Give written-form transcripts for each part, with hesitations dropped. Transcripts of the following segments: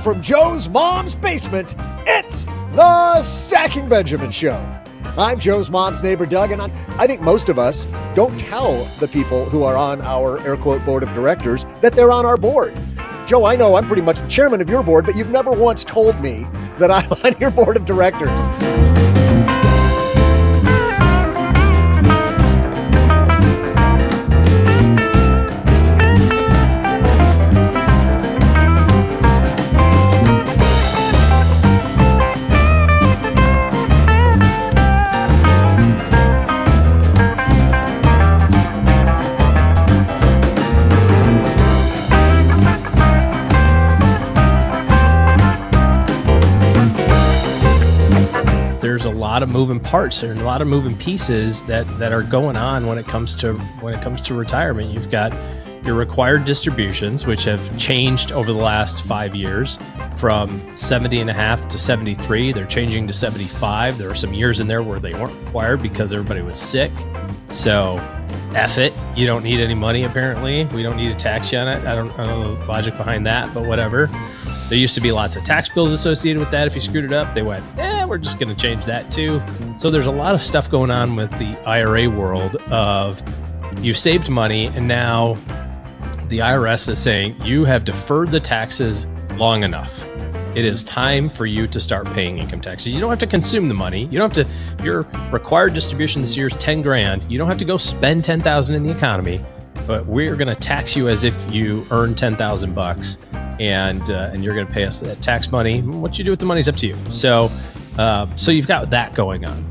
from Joe's mom's basement, it's the Stacking Benjamin Show. I'm Joe's mom's neighbor, Doug, and I think most of us don't tell the people who are on our air quote board of directors that they're on our board. Joe, I know I'm pretty much the chairman of your board, but you've never once told me that I'm on your board of directors. There's a lot of moving parts. There's a lot of moving pieces that are going on when it comes to retirement. You've got your required distributions, which have changed over the last 5 years from 70.5 to 73. They're changing to 75. There are some years in there where they weren't required because everybody was sick. So F it. You don't need any money, apparently. We don't need to tax you on it. I don't know the logic behind that, but whatever. There used to be lots of tax bills associated with that. If you screwed it up, they went, we're just going to change that too. So there's a lot of stuff going on with the IRA world of you've saved money and now the IRS is saying you have deferred the taxes long enough. It is time for you to start paying income taxes. You don't have to consume the money. You don't have to, your required distribution this year is 10 grand. You don't have to go spend 10,000 in the economy, but we're going to tax you as if you earn 10,000 bucks. And you're going to pay us that tax money. What you do with the money is up to you. So you've got that going on.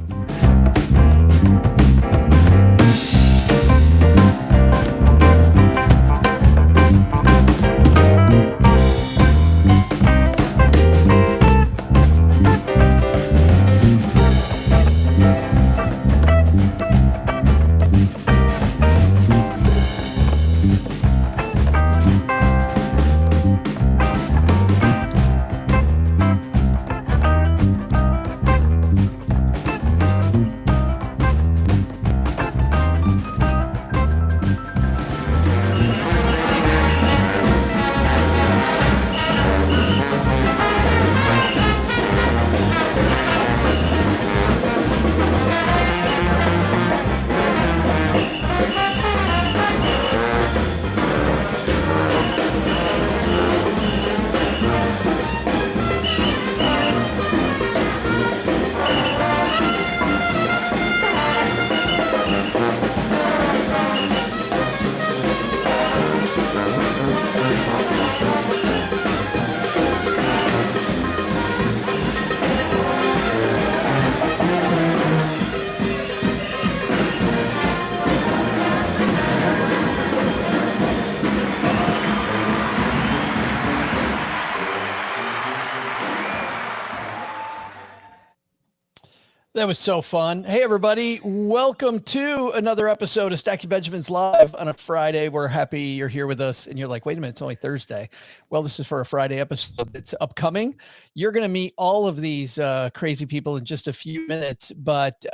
That was so fun. Hey, everybody. Welcome to another episode of Stacking Benjamins Live on a Friday. We're happy you're here with us. And you're like, wait a minute, it's only Thursday. Well, this is for a Friday episode. It's upcoming. You're going to meet all of these crazy people in just a few minutes. But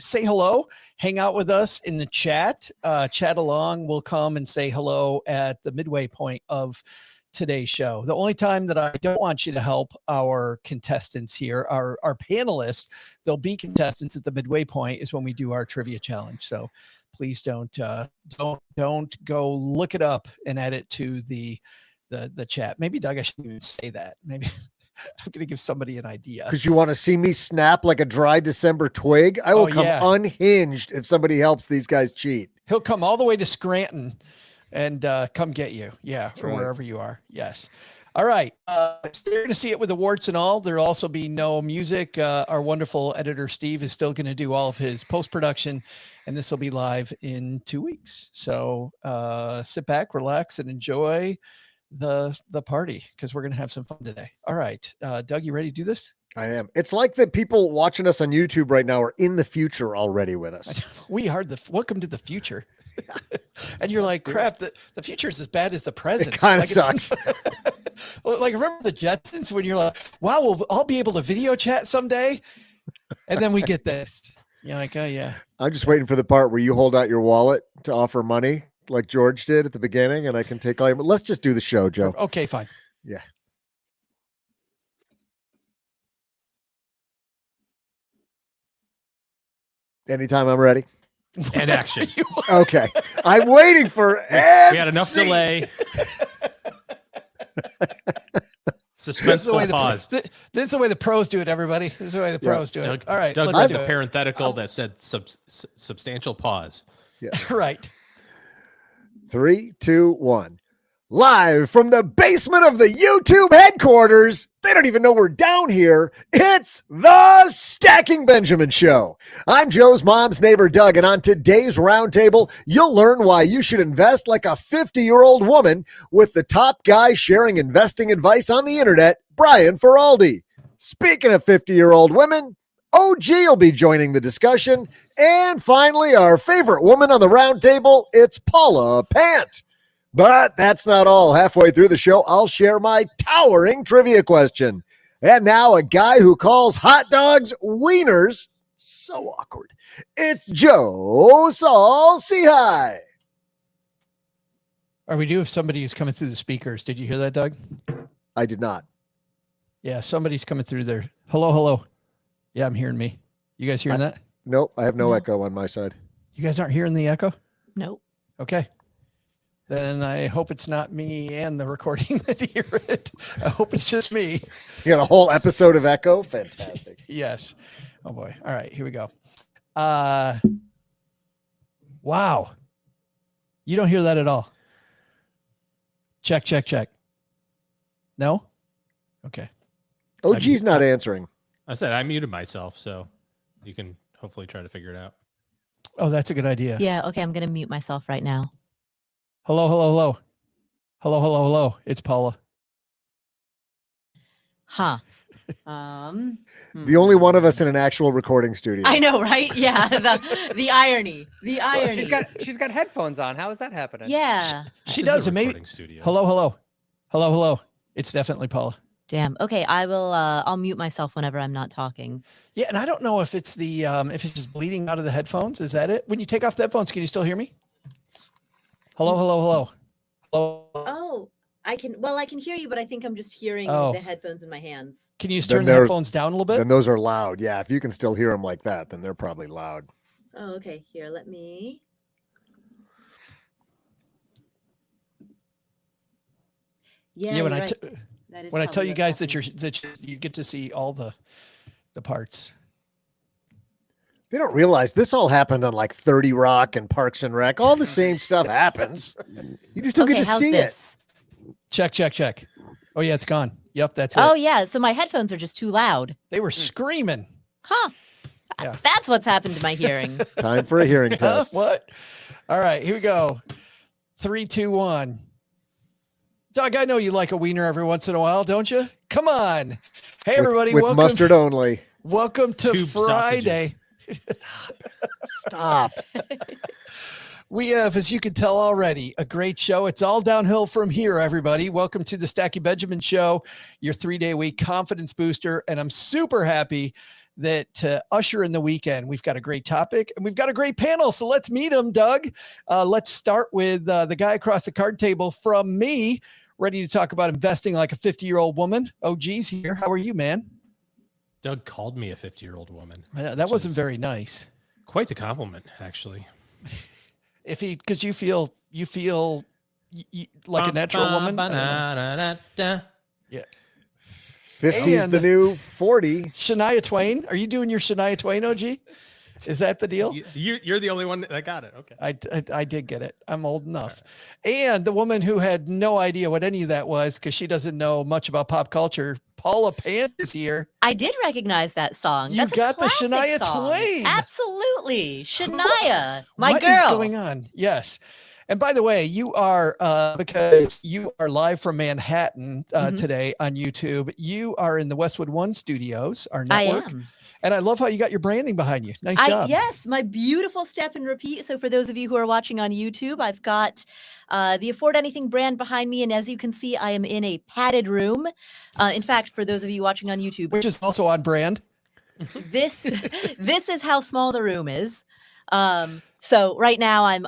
say hello. Hang out with us in the chat. Chat along. We'll come and say hello at the midway point of today's show. The only time that I don't want you to help our contestants here, our panelists, they'll be contestants at the midway point, is when we do our trivia challenge. So please don't go look it up and add it to the chat. Maybe, Doug, I shouldn't even say that. Maybe I'm going to give somebody an idea. Because you want to see me snap like a dry December twig? I will come unhinged if somebody helps these guys cheat. He'll come all the way to Scranton and come get you. Yeah. That's or right. Wherever you are. Yes. All right. You're going to see it with the warts and all. There'll also be no music. Our wonderful editor, Steve, is still going to do all of his post-production, and this will be live in 2 weeks. So sit back, relax, and enjoy the party, because we're going to have some fun today. All right. Doug, you ready to do this? I am. It's like the people watching us on YouTube right now are in the future already with us. We are welcome to the future. And you're like, crap, the future is as bad as the present. It kind of sucks. Like, remember the Jetsons when you're like, wow, we'll all be able to video chat someday. And then we get this. You're like, oh, yeah. I'm just waiting for the part where you hold out your wallet to offer money like George did at the beginning, and I can take all your, let's just do the show, Joe. Okay, fine. Yeah. Anytime I'm ready. And action. Okay. I'm waiting for We had enough scene. delay. Suspenseful pause. This is the way the pros do it, everybody. This is the way the pros do it. All right. Doug Let's read do the it. parenthetical that said substantial pause. Yeah. Right. 3, 2, 1. Live from the basement of the YouTube headquarters. They don't even know we're down here. It's the Stacking Benjamin Show. I'm Joe's mom's neighbor, Doug, and on today's Roundtable, you'll learn why you should invest like a 50-year-old woman with the top guy sharing investing advice on the internet, Brian Feroldi. Speaking of 50-year-old women, OG will be joining the discussion. And finally, our favorite woman on the Roundtable, it's Paula Pant. But that's not all. Halfway through the show, I'll share my towering trivia question. And now a guy who calls hot dogs wieners. So awkward. It's Joe Saul-Sehy. Or we do have somebody who's coming through the speakers. Did you hear that, Doug? I did not. Yeah, somebody's coming through there. Hello, hello. Yeah, I'm hearing me. You guys hearing that? Nope, I have no echo on my side. You guys aren't hearing the echo? Nope. Okay. Then I hope it's not me and the recording that hear it. I hope it's just me. You got a whole episode of echo? Fantastic. Yes. Oh boy. All right, here we go. Wow. You don't hear that at all. Check, check, check. No? Okay. OG's not answering. I said I muted myself, so you can hopefully try to figure it out. Oh, that's a good idea. Yeah. Okay. I'm going to mute myself right now. Hello, hello, hello. Hello, hello, hello. It's Paula. Huh. The only one of us in an actual recording studio. I know, right? Yeah. The irony. The irony. She's got headphones on. How is that happening? Yeah. She This does. is a And maybe. recording studio. Hello, hello. Hello, hello. It's definitely Paula. Damn. Okay. I will. I'll mute myself whenever I'm not talking. Yeah, and I don't know if it's the if it's just bleeding out of the headphones. Is that it? When you take off the headphones, can you still hear me? Hello, hello, hello. Hello. Oh, I can. Well, I can hear you, but I think I'm just hearing Oh. the headphones in my hands. Can you just Then turn the they're- headphones down a little bit? Then those are loud. Yeah, if you can still hear them like that, then they're probably loud. Oh, okay. Here, let me. Yeah. Yeah, when you're I right. t- That is when I tell probably you what's guys that happening. you get to see all the parts. They don't realize this all happened on like 30 Rock and Parks and Rec. All the same stuff happens. You just don't Okay. get to How's see this? Check, check, check. Oh yeah, it's gone. Yep, that's Oh it. yeah. So my headphones are just too loud. They were screaming. Huh. Yeah. That's what's happened to my hearing. it. Time for a hearing Huh? test. What? All right, here we go. 3, 2, 1. Doug, I know you like a wiener every once in a while, don't you? Come on. Hey everybody, with welcome. mustard only. Welcome to Tube Friday. Stop. We have, as you can tell already, a great show. It's all downhill from here, everybody. Welcome to the Stacking Benjamin Show, your 3-day-a-week confidence booster. And I'm super happy that to usher in the weekend, we've got a great topic and we've got a great panel. So let's meet them, Doug. Let's start with the guy across the card table from me, ready to talk about investing like a 50-year-old woman. OG's here. How are you, man? Doug called me a 50-year-old woman. That wasn't is- very nice. Quite the compliment, actually. Because you feel like a natural woman. I don't know. Ba-da-da-da-da. 50's the And- new 40. Shania Twain. Are you doing your Shania Twain, OG? Is that the deal? You're the only one that got it. Okay. I did get it. I'm old enough. And the woman who had no idea what any of that was because she doesn't know much about pop culture, Paula Pant is here. I did recognize that song. You That's a got the classic Shania song. Twain. Absolutely. Shania, my What girl. is going on? Yes. And by the way, you are because you are live from Manhattan Mhm. today on YouTube. You are in the Westwood One Studios, our I network. am. And I love how you got your branding behind you. Nice job. Yes, my beautiful step and repeat. So for those of you who are watching on YouTube, I've got the Afford Anything brand behind me. And as you can see, I am in a padded room. In fact, for those of you watching on YouTube, Which is also on brand. this is how small the room is. So right now I'm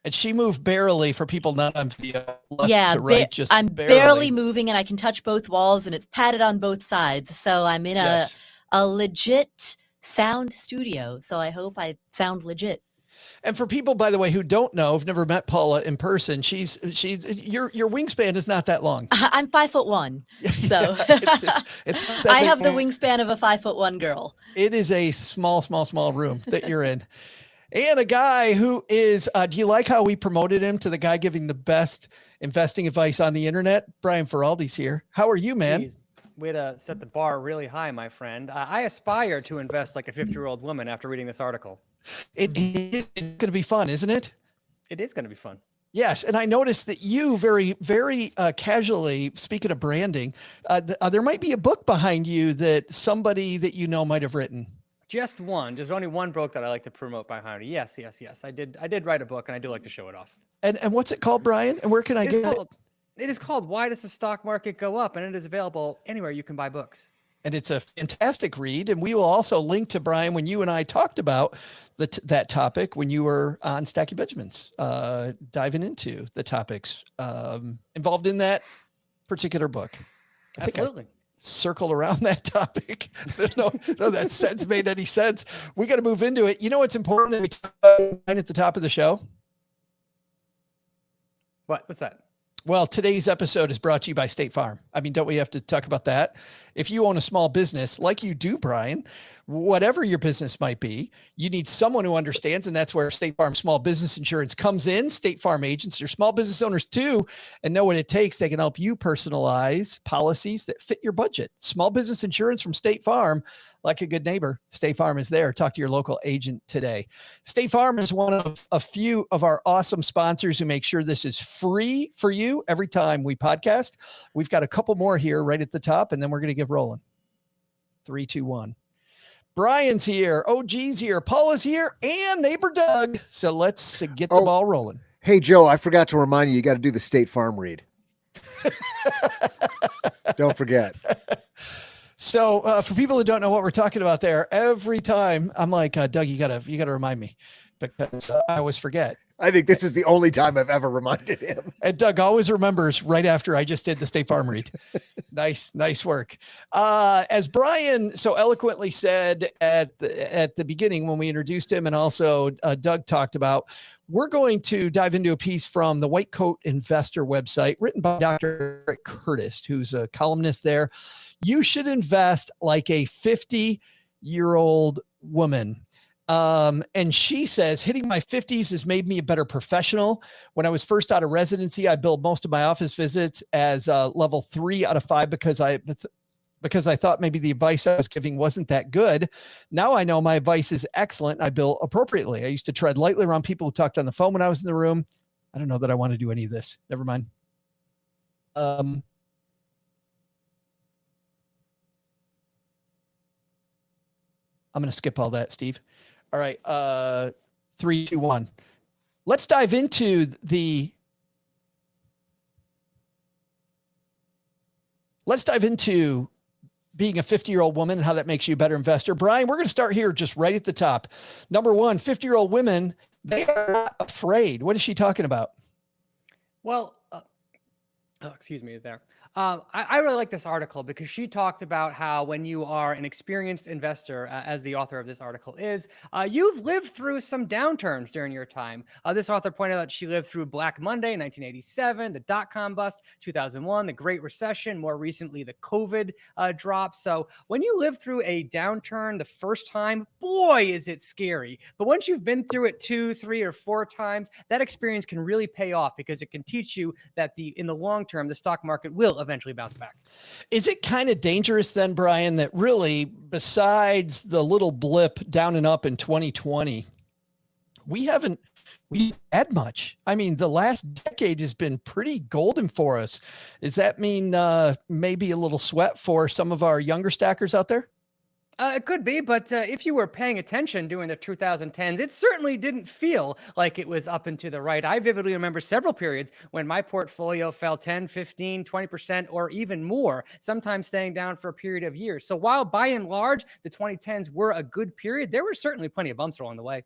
And she moved barely for people not on video. Left yeah, to right, just I'm barely moving and I can touch both walls and it's padded on both sides. So I'm in Yes. a legit sound studio. So I hope I sound legit. And for people, by the way, who don't know, have never met Paula in person, she's your wingspan is not that long. I'm 5'1", so it's not that I big. have the wingspan of a 5'1" girl. It is a small room that you're in. And a guy who is, do you like how we promoted him to the guy giving the best investing advice on the internet? Brian Feroldi's here. How are you, man? Jeez, way to set the bar really high, my friend. I aspire to invest like a 50-year-old woman after reading this article. It's going to be fun, isn't it? It is going to be fun. Yes. And I noticed that you very, very casually, speaking of branding, there might be a book behind you that somebody that you know might have written. Just one. There's only one book that I like to promote behind me. Yes. I did write a book, and I do like to show it off. And what's it called, Brian? And where can I get it? It is called Why Does the Stock Market Go Up? And it is available anywhere you can buy books. And it's a fantastic read. And we will also link to Brian when you and I talked about that topic when you were on Stacking Benjamins, diving into the topics involved in that particular book. Absolutely. Circled around that topic. No, that sense made any sense. We got to move into it. You know what's important that we talk about at the top of the show? What's that? Well, today's episode is brought to you by State Farm. I mean, don't we have to talk about that? If you own a small business like you do, Brian, whatever your business might be, you need someone who understands, and that's where State Farm Small Business Insurance comes in. State Farm agents are small business owners too, and know what it takes. They can help you personalize policies that fit your budget. Small business insurance from State Farm, like a good neighbor, State Farm is there. Talk to your local agent today. State Farm is one of a few of our awesome sponsors who make sure this is free for you every time we podcast. We've got a couple more here right at the top, and then we're going to get rolling. 3, 2, 1. Brian's here. OG's here. Paula's here, and neighbor Doug. So let's get the ball rolling. Hey, Joe, I forgot to remind you got to do the State Farm read. Don't forget. So for people who don't know what we're talking about there, every time I'm like, Doug, you gotta remind me, because I always forget. I think this is the only time I've ever reminded him. And Doug always remembers right after I just did the State Farm read. Nice work. As Brian so eloquently said at the beginning when we introduced him, and also Doug talked about, we're going to dive into a piece from the White Coat Investor website written by Dr. Eric Curtis, who's a columnist there. You should invest like a 50-year-old woman. And she says, hitting my 50s has made me a better professional. When I was first out of residency, I billed most of my office visits as level 3 out of 5 because I thought maybe the advice I was giving wasn't that good. Now I know my advice is excellent. I bill appropriately. I used to tread lightly around people who talked on the phone when I was in the room. I don't know that I want to do any of this. Never mind. I'm going to skip all that, Steve. All right. 3, 2, 1. Let's dive into being a 50-year-old woman and how that makes you a better investor. Brian, we're going to start here just right at the top. Number one, 50-year-old women, they are not afraid. What is she talking about? Well, excuse me there. I really like this article because she talked about how when you are an experienced investor, as the author of this article is, you've lived through some downturns during your time. This author pointed out she lived through Black Monday, 1987, the dot-com bust, 2001, the Great Recession, more recently the COVID drop. So when you live through a downturn the first time, boy, is it scary. But once you've been through it 2, 3, or 4 times, that experience can really pay off because it can teach you that in the long term, the stock market will eventually bounce back. Is it kind of dangerous then, Brian, that really, besides the little blip down and up in 2020, we haven't had much? I mean, the last decade has been pretty golden for us. Does that mean maybe a little sweat for some of our younger stackers out there? It could be, but if you were paying attention during the 2010s, it certainly didn't feel like it was up and to the right. I vividly remember several periods when my portfolio fell 10, 15, 20%, or even more, sometimes staying down for a period of years. So while by and large, the 2010s were a good period, there were certainly plenty of bumps along the way.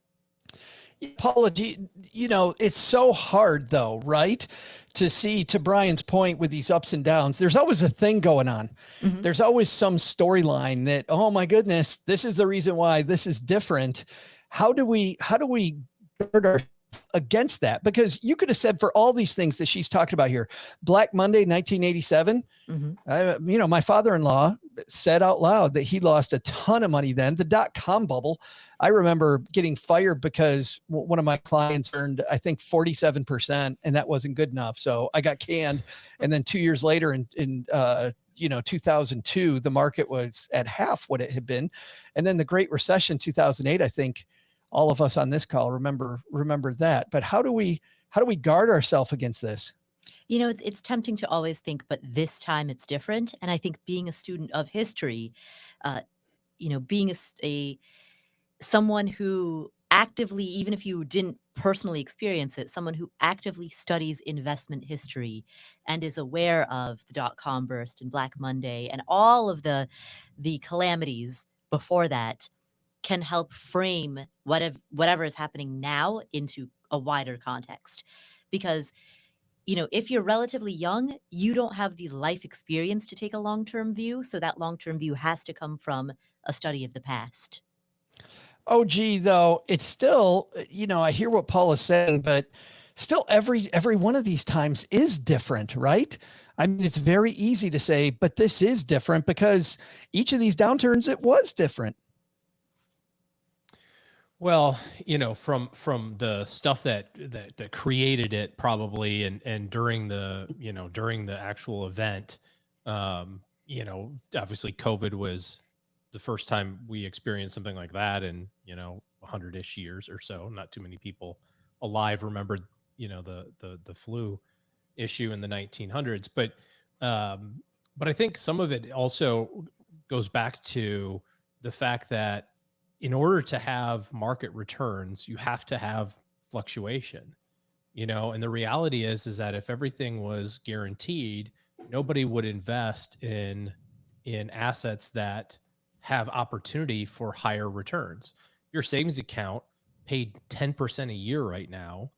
Paula, it's so hard though, right? To see, to Brian's point, with these ups and downs, there's always a thing going on. Mhm. There's always some storyline that, oh my goodness, this is the reason why this is different. How do we guard our against that? Because you could have said, for all these things that she's talked about here, Black Monday, 1987, Mhm. my father-in-law said out loud that he lost a ton of money then. The dot-com bubble, I remember getting fired because one of my clients earned, I think, 47%, and that wasn't good enough. So I got canned. And then 2 years later in 2002, the market was at half what it had been. And then the Great Recession, 2008, I think all of us on this call remember that. But how do we guard ourselves against this? It's tempting to always think, but this time it's different. And I think being a student of history, being someone who actively, even if you didn't personally experience it, someone who actively studies investment history and is aware of the dot-com burst and Black Monday and all of the calamities before that, can help frame whatever is happening now into a wider context. Because if you're relatively young, you don't have the life experience to take a long-term view. So that long-term view has to come from a study of the past. Oh, gee, though, it's still, I hear what Paul is saying, but still every one of these times is different, right? I mean, it's very easy to say, but this is different because each of these downturns, it was different. Well, from the stuff that created it probably, and during the actual event, obviously COVID was the first time we experienced something like that in 100-ish years or so. Not too many people alive remembered the flu issue in the 1900s, but I think some of it also goes back to the fact that in order to have market returns, you have to have fluctuation, and the reality is that if everything was guaranteed, nobody would invest in assets that have opportunity for higher returns. Your savings account paid 10% a year right now.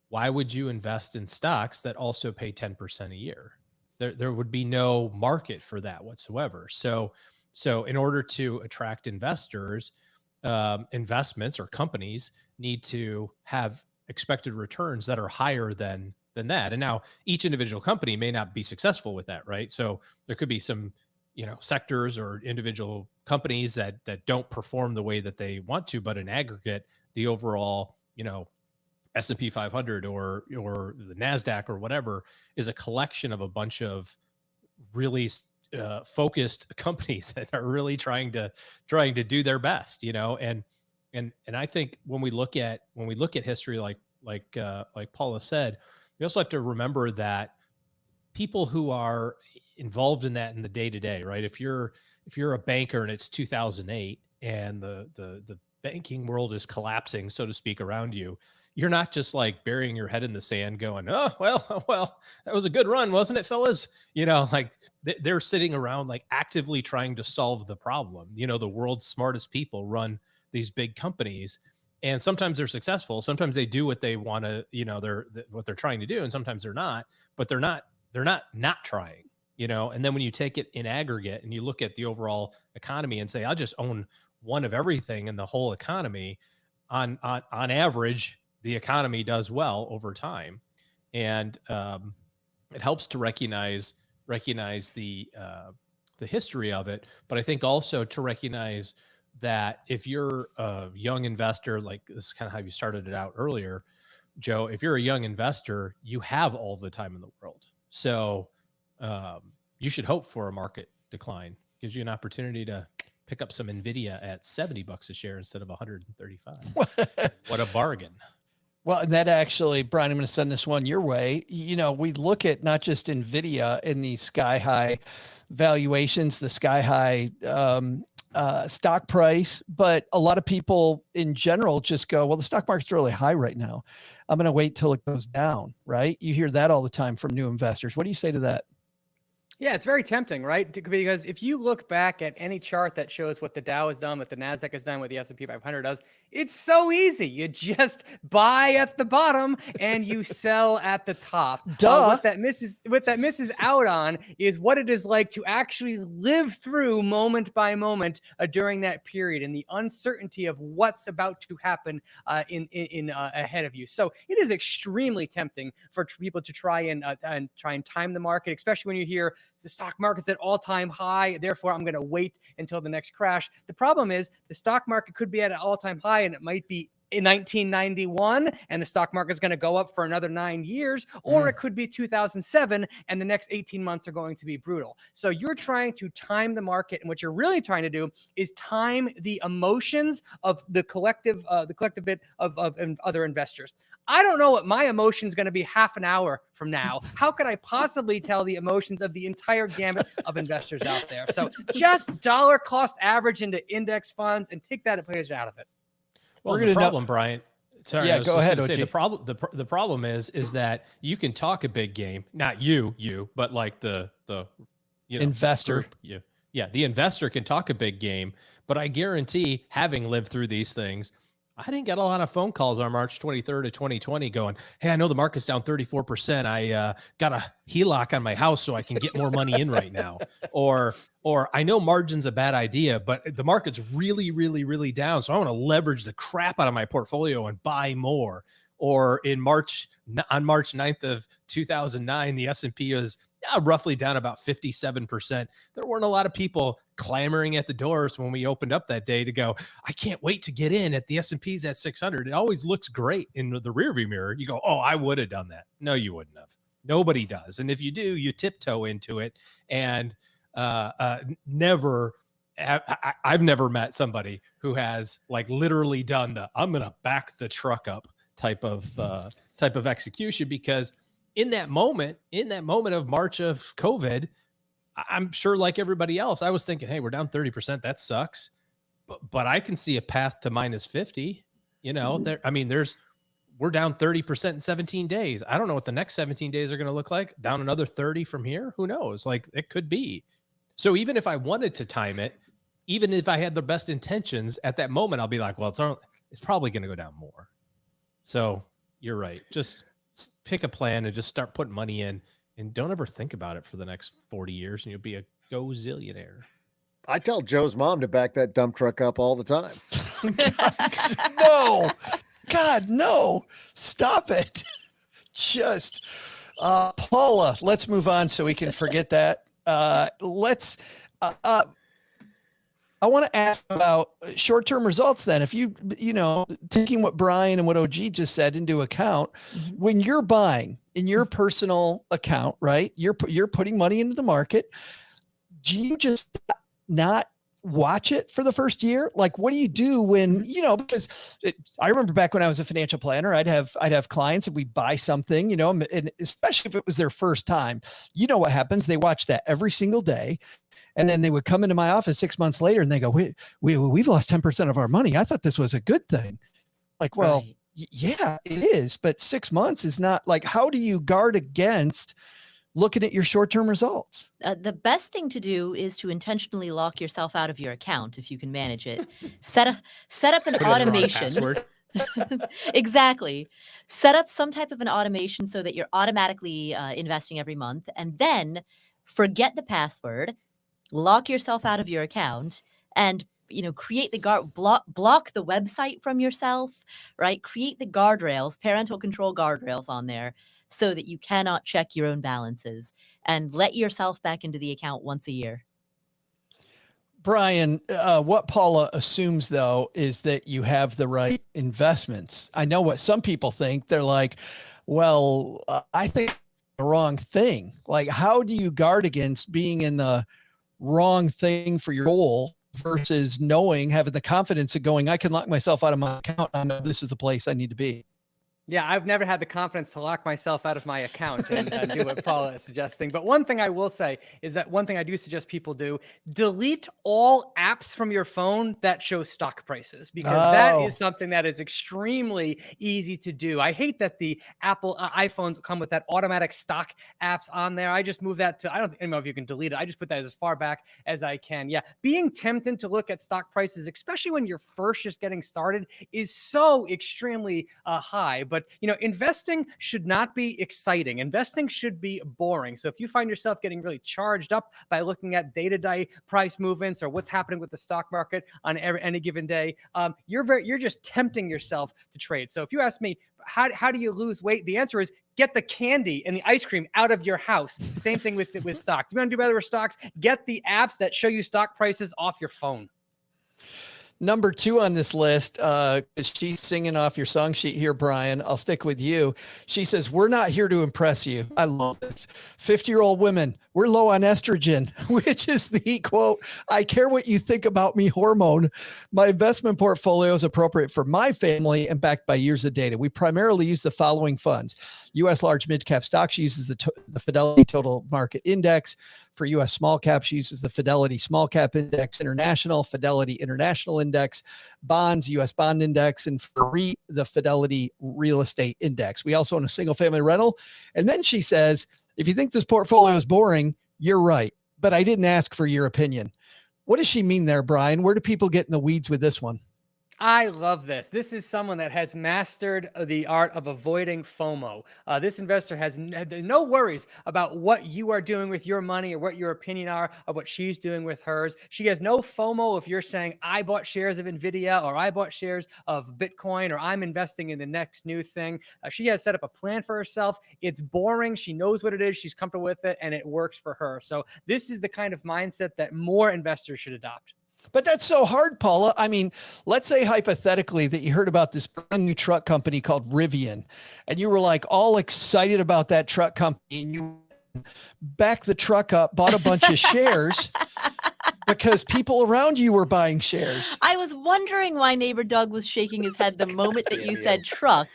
Why would you invest in stocks that also pay 10% a year? There would be no market for that whatsoever. So in order to attract investors, investments or companies need to have expected returns that are higher than that. And now each individual company may not be successful with that, right? So there could be some, sectors or individual companies that don't perform the way that they want to, but in aggregate, the overall, S&P 500 or the NASDAQ or whatever is a collection of a bunch of really focused companies that are really trying to do their best, and I think when we look at history, like Paula said, we also have to remember that people who are involved in that in the day to day, right? If you're a banker and it's 2008 and the banking world is collapsing, so to speak, around you, you're not just like burying your head in the sand going, oh, well, that was a good run, wasn't it, fellas? They're sitting around like actively trying to solve the problem. The world's smartest people run these big companies, and sometimes they're successful. Sometimes they do what they want to, what they're trying to do. And sometimes they're not, but they're not trying, and then when you take it in aggregate and you look at the overall economy and say, I'll just own one of everything in the whole economy, on average, the economy does well over time. And it helps to recognize the history of it. But I think also to recognize that if you're a young investor, like this is kind of how you started it out earlier, Joe, if you're a young investor, you have all the time in the world. So you should hope for a market decline. Gives you an opportunity to pick up some NVIDIA at $70 a share instead of 135. What a bargain. Well, and that actually, Brian, I'm going to send this one your way. We look at not just NVIDIA in these sky high valuations, the sky high stock price, but a lot of people in general just go, well, the stock market's really high right now. I'm going to wait till it goes down, right? You hear that all the time from new investors. What do you say to that? Yeah, it's very tempting, right? Because if you look back at any chart that shows what the Dow has done, what the Nasdaq has done, what the S&P 500 does, it's so easy. You just buy at the bottom and you sell at the top. Duh. What that misses out on is what it is like to actually live through moment by moment during that period and the uncertainty of what's about to happen in ahead of you. So it is extremely tempting for people to try and time the market, especially when you hear the stock market's at all-time high, therefore I'm going to wait until the next crash. The problem is the stock market could be at an all-time high and it might be in 1991 and the stock market is going to go up for another 9 years, or it could be 2007 and the next 18 months are going to be brutal. So you're trying to time the market, and what you're really trying to do is time the emotions of the collective bit of other investors. I don't know what my emotion is going to be half an hour from now. How could I possibly tell the emotions of the entire gamut of investors out there? So just dollar cost average into index funds and take that equation out of it. Well, the problem, Brian. Sorry, yeah, go ahead. Say, the problem is that you can talk a big game, not you, but like the investor. Group, the investor can talk a big game, but I guarantee, having lived through these things, I didn't get a lot of phone calls on March 23rd of 2020 going, hey, I know the market's down 34%. I got a HELOC on my house so I can get more money in right now. Or I know margin's a bad idea, but the market's really, really, really down. So I want to leverage the crap out of my portfolio and buy more. Or on March 9th of 2009, the S&P was roughly down about 57%. There weren't a lot of people clamoring at the doors when we opened up that day to go, I can't wait to get in at the S&P's at 600. It always looks great in the rearview mirror. You go, oh, I would have done that. No, you wouldn't have. Nobody does. And if you do, you tiptoe into it. And I've never met somebody who has like literally done I'm going to back the truck up type of execution, because in that moment of March of COVID, I'm sure like everybody else, I was thinking, hey, we're down 30%. That sucks. But I can see a path to minus 50, we're down 30% in 17 days. I don't know what the next 17 days are going to look like. Down another 30 from here. Who knows? Like, it could be. So even if I wanted to time it, even if I had the best intentions at that moment, I'll be like, well, it's probably going to go down more. So you're right. Just pick a plan and just start putting money in, and don't ever think about it for the next 40 years and you'll be a gazillionaire. I tell Joe's mom to back that dump truck up all the time. No, God, no, stop it. Just, Paula, let's move on so we can forget that. I want to ask about short-term results then. If taking what Brian and what OG just said into account, when you're buying in your personal account, right, you're putting money into the market, do you just not watch it for the first year? Like, what do you do when, because I remember back when I was a financial planner, I'd have clients and we buy something, and especially if it was their first time, what happens? They watch that every single day. And then they would come into my office 6 months later and they go, we've lost 10% of our money. I thought this was a good thing. Like, well, right. Yeah, it is. But 6 months is not like, how do you guard against looking at your short-term results? The best thing to do is to intentionally lock yourself out of your account if you can manage it. Set up an automation. Exactly. Set up some type of an automation so that you're automatically investing every month, and then forget the password. Lock yourself out of your account and, create the block the website from yourself, right? Create the guardrails, parental control guardrails on there so that you cannot check your own balances, and let yourself back into the account once a year. Brian, what Paula assumes, though, is that you have the right investments. I know what some people think. They're like, well, I think the wrong thing. Like, how do you guard against being in the wrong thing for your goal versus having the confidence of going, I can lock myself out of my account. I know this is the place I need to be. Yeah, I've never had the confidence to lock myself out of my account and do what Paula is suggesting. But one thing I will say is that one thing I do suggest people do, delete all apps from your phone that show stock prices, because that is something that is extremely easy to do. I hate that the Apple iPhones come with that automatic stock apps on there. I just move that to, I don't know if you can delete it. I just put that as far back as I can. Yeah, being tempted to look at stock prices, especially when you're first just getting started, is so extremely high. But, investing should not be exciting. Investing should be boring. So if you find yourself getting really charged up by looking at day-to-day price movements or what's happening with the stock market on any given day, you're just tempting yourself to trade. So if you ask me, how do you lose weight? The answer is get the candy and the ice cream out of your house. Same thing with stocks. You want to do better with stocks? Get the apps that show you stock prices off your phone. Number 2 on this list, she's singing off your song sheet here, Brian. I'll stick with you. She says, we're not here to impress you. I love this. 50-year-old women, we're low on estrogen, which is the quote, I care what you think about me hormone. My investment portfolio is appropriate for my family and backed by years of data. We primarily use the following funds. U.S. large mid-cap stocks uses the Fidelity Total Market Index. For U.S. small caps, uses the Fidelity Small Cap Index. International, Fidelity International Index. Bonds, U.S. Bond Index. And for REIT, the Fidelity Real Estate Index. We also own a single-family rental. And then she says, if you think this portfolio is boring, you're right. But I didn't ask for your opinion. What does she mean there, Brian? Where do people get in the weeds with this one? I love this. This is someone that has mastered the art of avoiding FOMO. This investor has no worries about what you are doing with your money or what your opinion are of what she's doing with hers. She has no FOMO if you're saying, I bought shares of NVIDIA, or I bought shares of Bitcoin, or I'm investing in the next new thing. She has set up a plan for herself. It's boring. She knows what it is. She's comfortable with it, and it works for her. So this is the kind of mindset that more investors should adopt. But that's so hard, Paula. I mean, let's say hypothetically that you heard about this brand new truck company called Rivian, and you were like all excited about that truck company, and you backed the truck up, bought a bunch of shares because people around you were buying shares. I was wondering why neighbor Doug was shaking his head the moment that you said truck.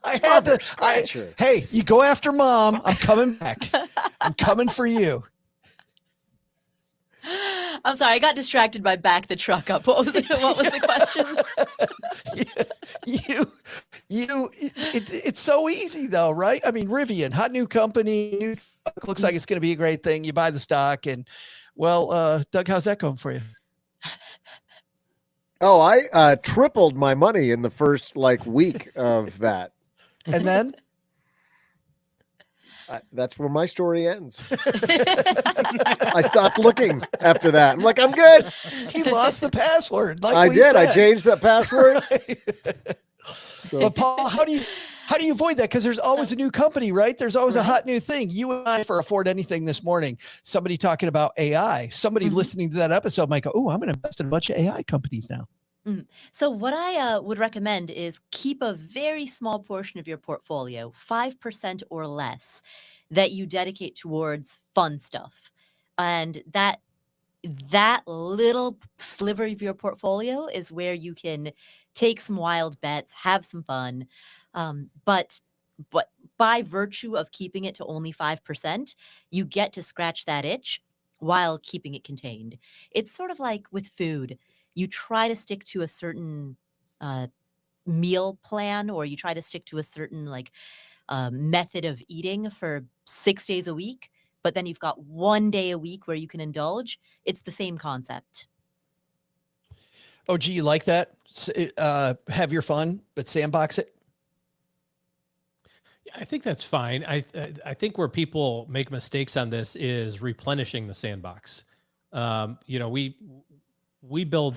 I had to. Hey, you go after mom. I'm coming back. I'm coming for you. I'm sorry, I got distracted by back the truck up. What was the question? It's so easy though, right? I mean, Rivian, hot new company, looks like it's going to be a great thing. You buy the stock, and well, Doug, how's that going for you? Oh, I tripled my money in the first week of that. And then? That's where my story ends. I stopped looking after that. I'm like, I'm good. He lost the password. I did. I changed that password. So. But Paul, how do you avoid that? Because there's always a new company, right? There's always a hot new thing. You and I, for Afford Anything this morning, somebody talking about AI, somebody listening to that episode might go, oh, I'm going to invest in a bunch of AI companies now. So what I would recommend is keep a very small portion of your portfolio, 5% or less, that you dedicate towards fun stuff. And that little sliver of your portfolio is where you can take some wild bets, have some fun. But by virtue of keeping it to only 5%, you get to scratch that itch while keeping it contained. It's sort of like with food. You try to stick to a certain meal plan, or you try to stick to a certain method of eating for 6 days a week, but then you've got 1 day a week where you can indulge. It's the same concept. Oh, gee, you like that? Have your fun, but sandbox it? Yeah, I think that's fine. I think where people make mistakes on this is replenishing the sandbox. We build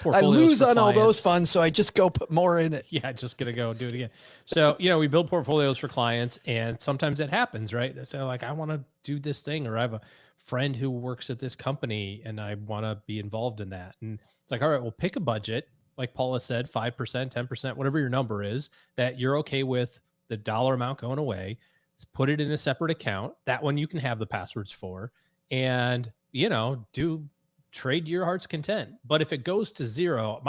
portfolios. I lose on clients. all those funds, so I just go put more in it. Yeah, just gonna go do it again. So, we build portfolios for clients, and sometimes it happens, right? They say, I want to do this thing, or I have a friend who works at this company and I want to be involved in that. And it's like, all right, well, pick a budget, like Paula said, 5%, 10%, whatever your number is, that you're okay with the dollar amount going away. Let's put it in a separate account. That one you can have the passwords for, and, do trade to your heart's content. But if it goes to zero,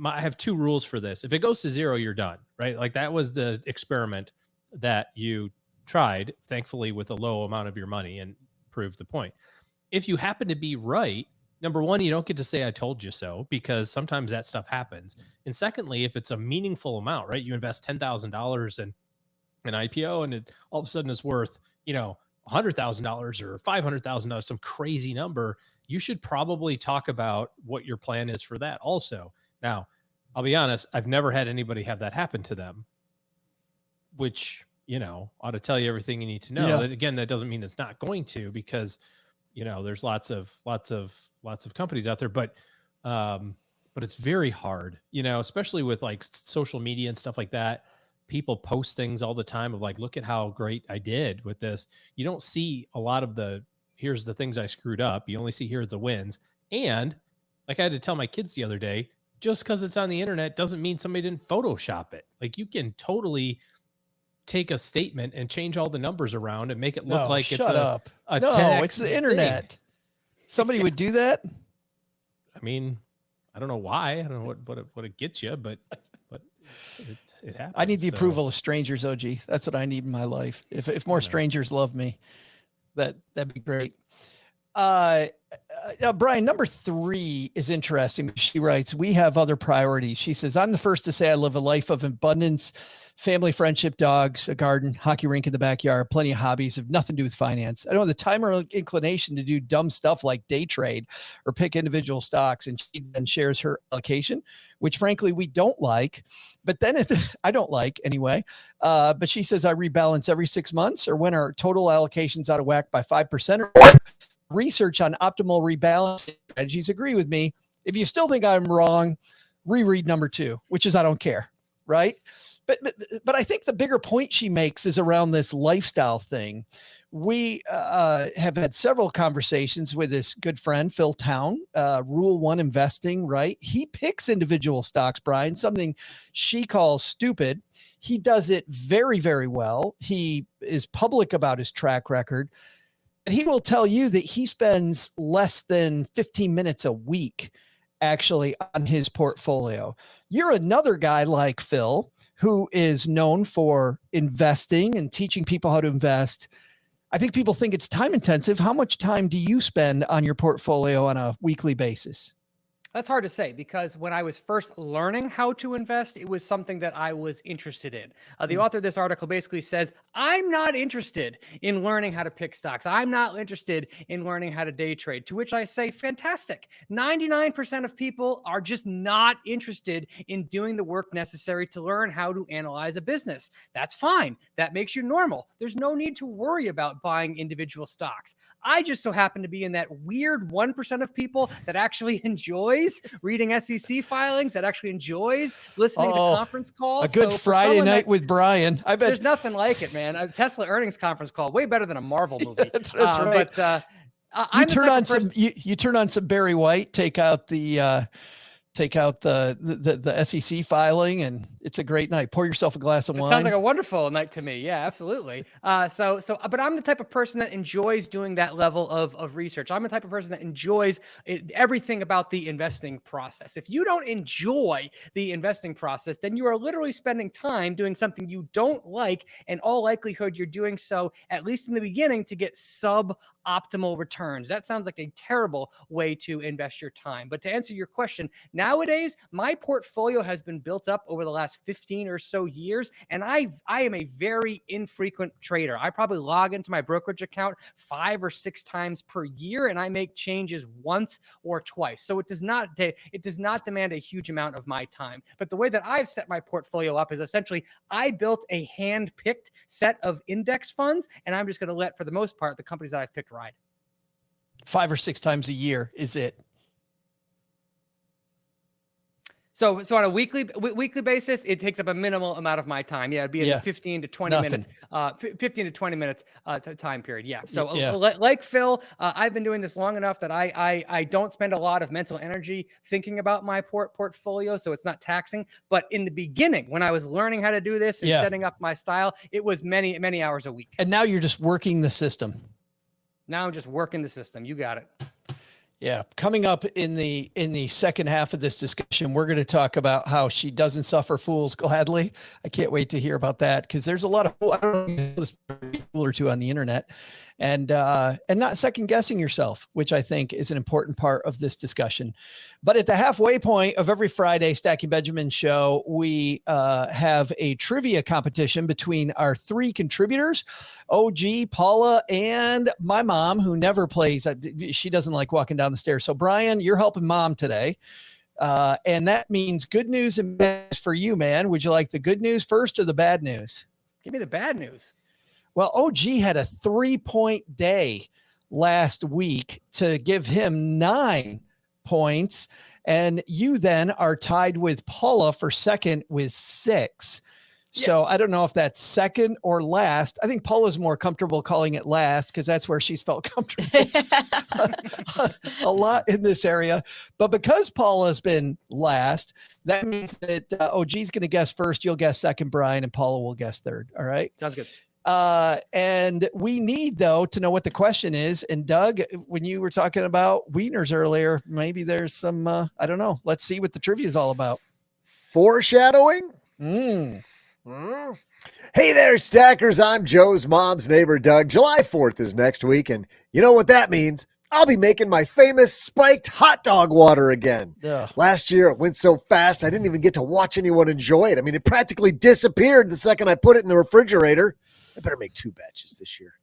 I have two rules for this. If it goes to zero, you're done, right? Like that was the experiment that you tried, thankfully with a low amount of your money, and proved the point. If you happen to be right, number one, you don't get to say, I told you so, because sometimes that stuff happens. And secondly, if it's a meaningful amount, right? You invest $10,000 in an IPO and it all of a sudden is worth, $100,000 or $500,000, some crazy number. You should probably talk about what your plan is for that also. Now, I'll be honest, I've never had anybody have that happen to them, which, ought to tell you everything you need to know. That, again, that doesn't mean it's not going to, because, there's lots of companies out there, but it's very hard, especially with like social media and stuff like that. People post things all the time of like, look at how great I did with this. You don't see a lot of here's the things I screwed up. You only see here's the wins. And like I had to tell my kids the other day, just because it's on the internet doesn't mean somebody didn't Photoshop it. Like you can totally take a statement and change all the numbers around and make it look like it's a 10X it's the internet. thing. Somebody would do that. I mean, I don't know why. I don't know what it gets you, but it happens. I need the approval of strangers, OG. That's what I need in my life. If more strangers love me, that'd be great. Brian, number 3 is interesting. She writes, we have other priorities. She says, I'm the first to say I live a life of abundance, family, friendship, dogs, a garden, hockey rink in the backyard, plenty of hobbies, have nothing to do with finance. I don't have the time or inclination to do dumb stuff like day trade or pick individual stocks. And she then shares her allocation, which frankly, we don't like, but then I don't like anyway. But she says, I rebalance every 6 months, or when our total allocations out of whack by 5% or more. Research on optimal rebalancing strategies agree with me. If you still think I'm wrong, reread number 2, which is I don't care, right? But I think the bigger point she makes is around this lifestyle thing. We have had several conversations with this good friend, Phil Town, Rule 1 investing, right? He picks individual stocks, Brian, something she calls stupid. He does it very, very well. He is public about his track record. He will tell you that he spends less than 15 minutes a week actually on his portfolio. You're another guy like Phil who is known for investing and teaching people how to invest. I think people think it's time intensive. How much time do you spend on your portfolio on a weekly basis? That's hard to say, because when I was first learning how to invest, it was something that I was interested in. The author of this article basically says, I'm not interested in learning how to pick stocks. I'm not interested in learning how to day trade, to which I say, fantastic. 99% of people are just not interested in doing the work necessary to learn how to analyze a business. That's fine. That makes you normal. There's no need to worry about buying individual stocks. I just so happen to be in that weird 1% of people that actually enjoys reading SEC filings, that actually enjoys listening to conference calls. A good Friday night with Brian. I bet there's nothing like it, man. A Tesla earnings conference call, way better than a Marvel movie. That's right. But you turn on some Barry White, take out the SEC filing, and it's a great night. Pour yourself a glass of wine. Sounds like a wonderful night to me. Yeah, absolutely. But I'm the type of person that enjoys doing that level of research. I'm the type of person that enjoys everything about the investing process. If you don't enjoy the investing process, then you are literally spending time doing something you don't like, and all likelihood you're doing so, at least in the beginning, to get suboptimal returns. That sounds like a terrible way to invest your time. But to answer your question, nowadays, my portfolio has been built up over the last 15 or so years, and I am a very infrequent trader. I probably log into my brokerage account 5 or 6 times per year, and I make changes once or twice. So it does not demand a huge amount of my time. But the way that I've set my portfolio up is essentially I built a hand-picked set of index funds, and I'm just going to let, for the most part, the companies that I've picked ride. 5 or 6 times a year is it? So on a weekly basis, it takes up a minimal amount of my time. Yeah, it'd be a 15 to 20 minutes, 15 to 20 minutes time period. Yeah. So like Phil, I've been doing this long enough that I don't spend a lot of mental energy thinking about my portfolio, so it's not taxing. But in the beginning, when I was learning how to do this and setting up my style, it was many, many hours a week. And now you're just working the system. Now I'm just working the system. You got it. Yeah, coming up in the second half of this discussion, we're going to talk about how she doesn't suffer fools gladly. I can't wait to hear about that because there's a lot of I don't know, this fool or two on the internet, and not second guessing yourself, which I think is an important part of this discussion. But at the halfway point of every Friday Stacking Benjamin show, we have a trivia competition between our three contributors, OG, Paula, and my mom, who never plays. She doesn't like walking down the stairs. So Brian, you're helping mom today. And that means good news and bad news for you, man. Would you like the good news first or the bad news? Give me the bad news. Well, OG had a 3-point day last week to give him 9 points. And you then are tied with Paula for second with 6. So Yes. I don't know if that's second or last. I think Paula's more comfortable calling it last because that's where she's felt comfortable a lot in this area. But because Paula's been last, that means that OG's going to guess first. You'll guess second, Brian, and Paula will guess third. All right. Sounds good. And we need, though, to know what the question is. And Doug, when you were talking about wieners earlier, maybe there's some, I don't know. Let's see what the trivia is all about. Foreshadowing? Hey there, stackers. I'm Joe's mom's neighbor, Doug. July 4th is next week, and you know what that means? I'll be making my famous spiked hot dog water again. Yeah. Last year, it went so fast, I didn't even get to watch anyone enjoy it. I mean, it practically disappeared the second I put it in the refrigerator. I better make 2 batches this year.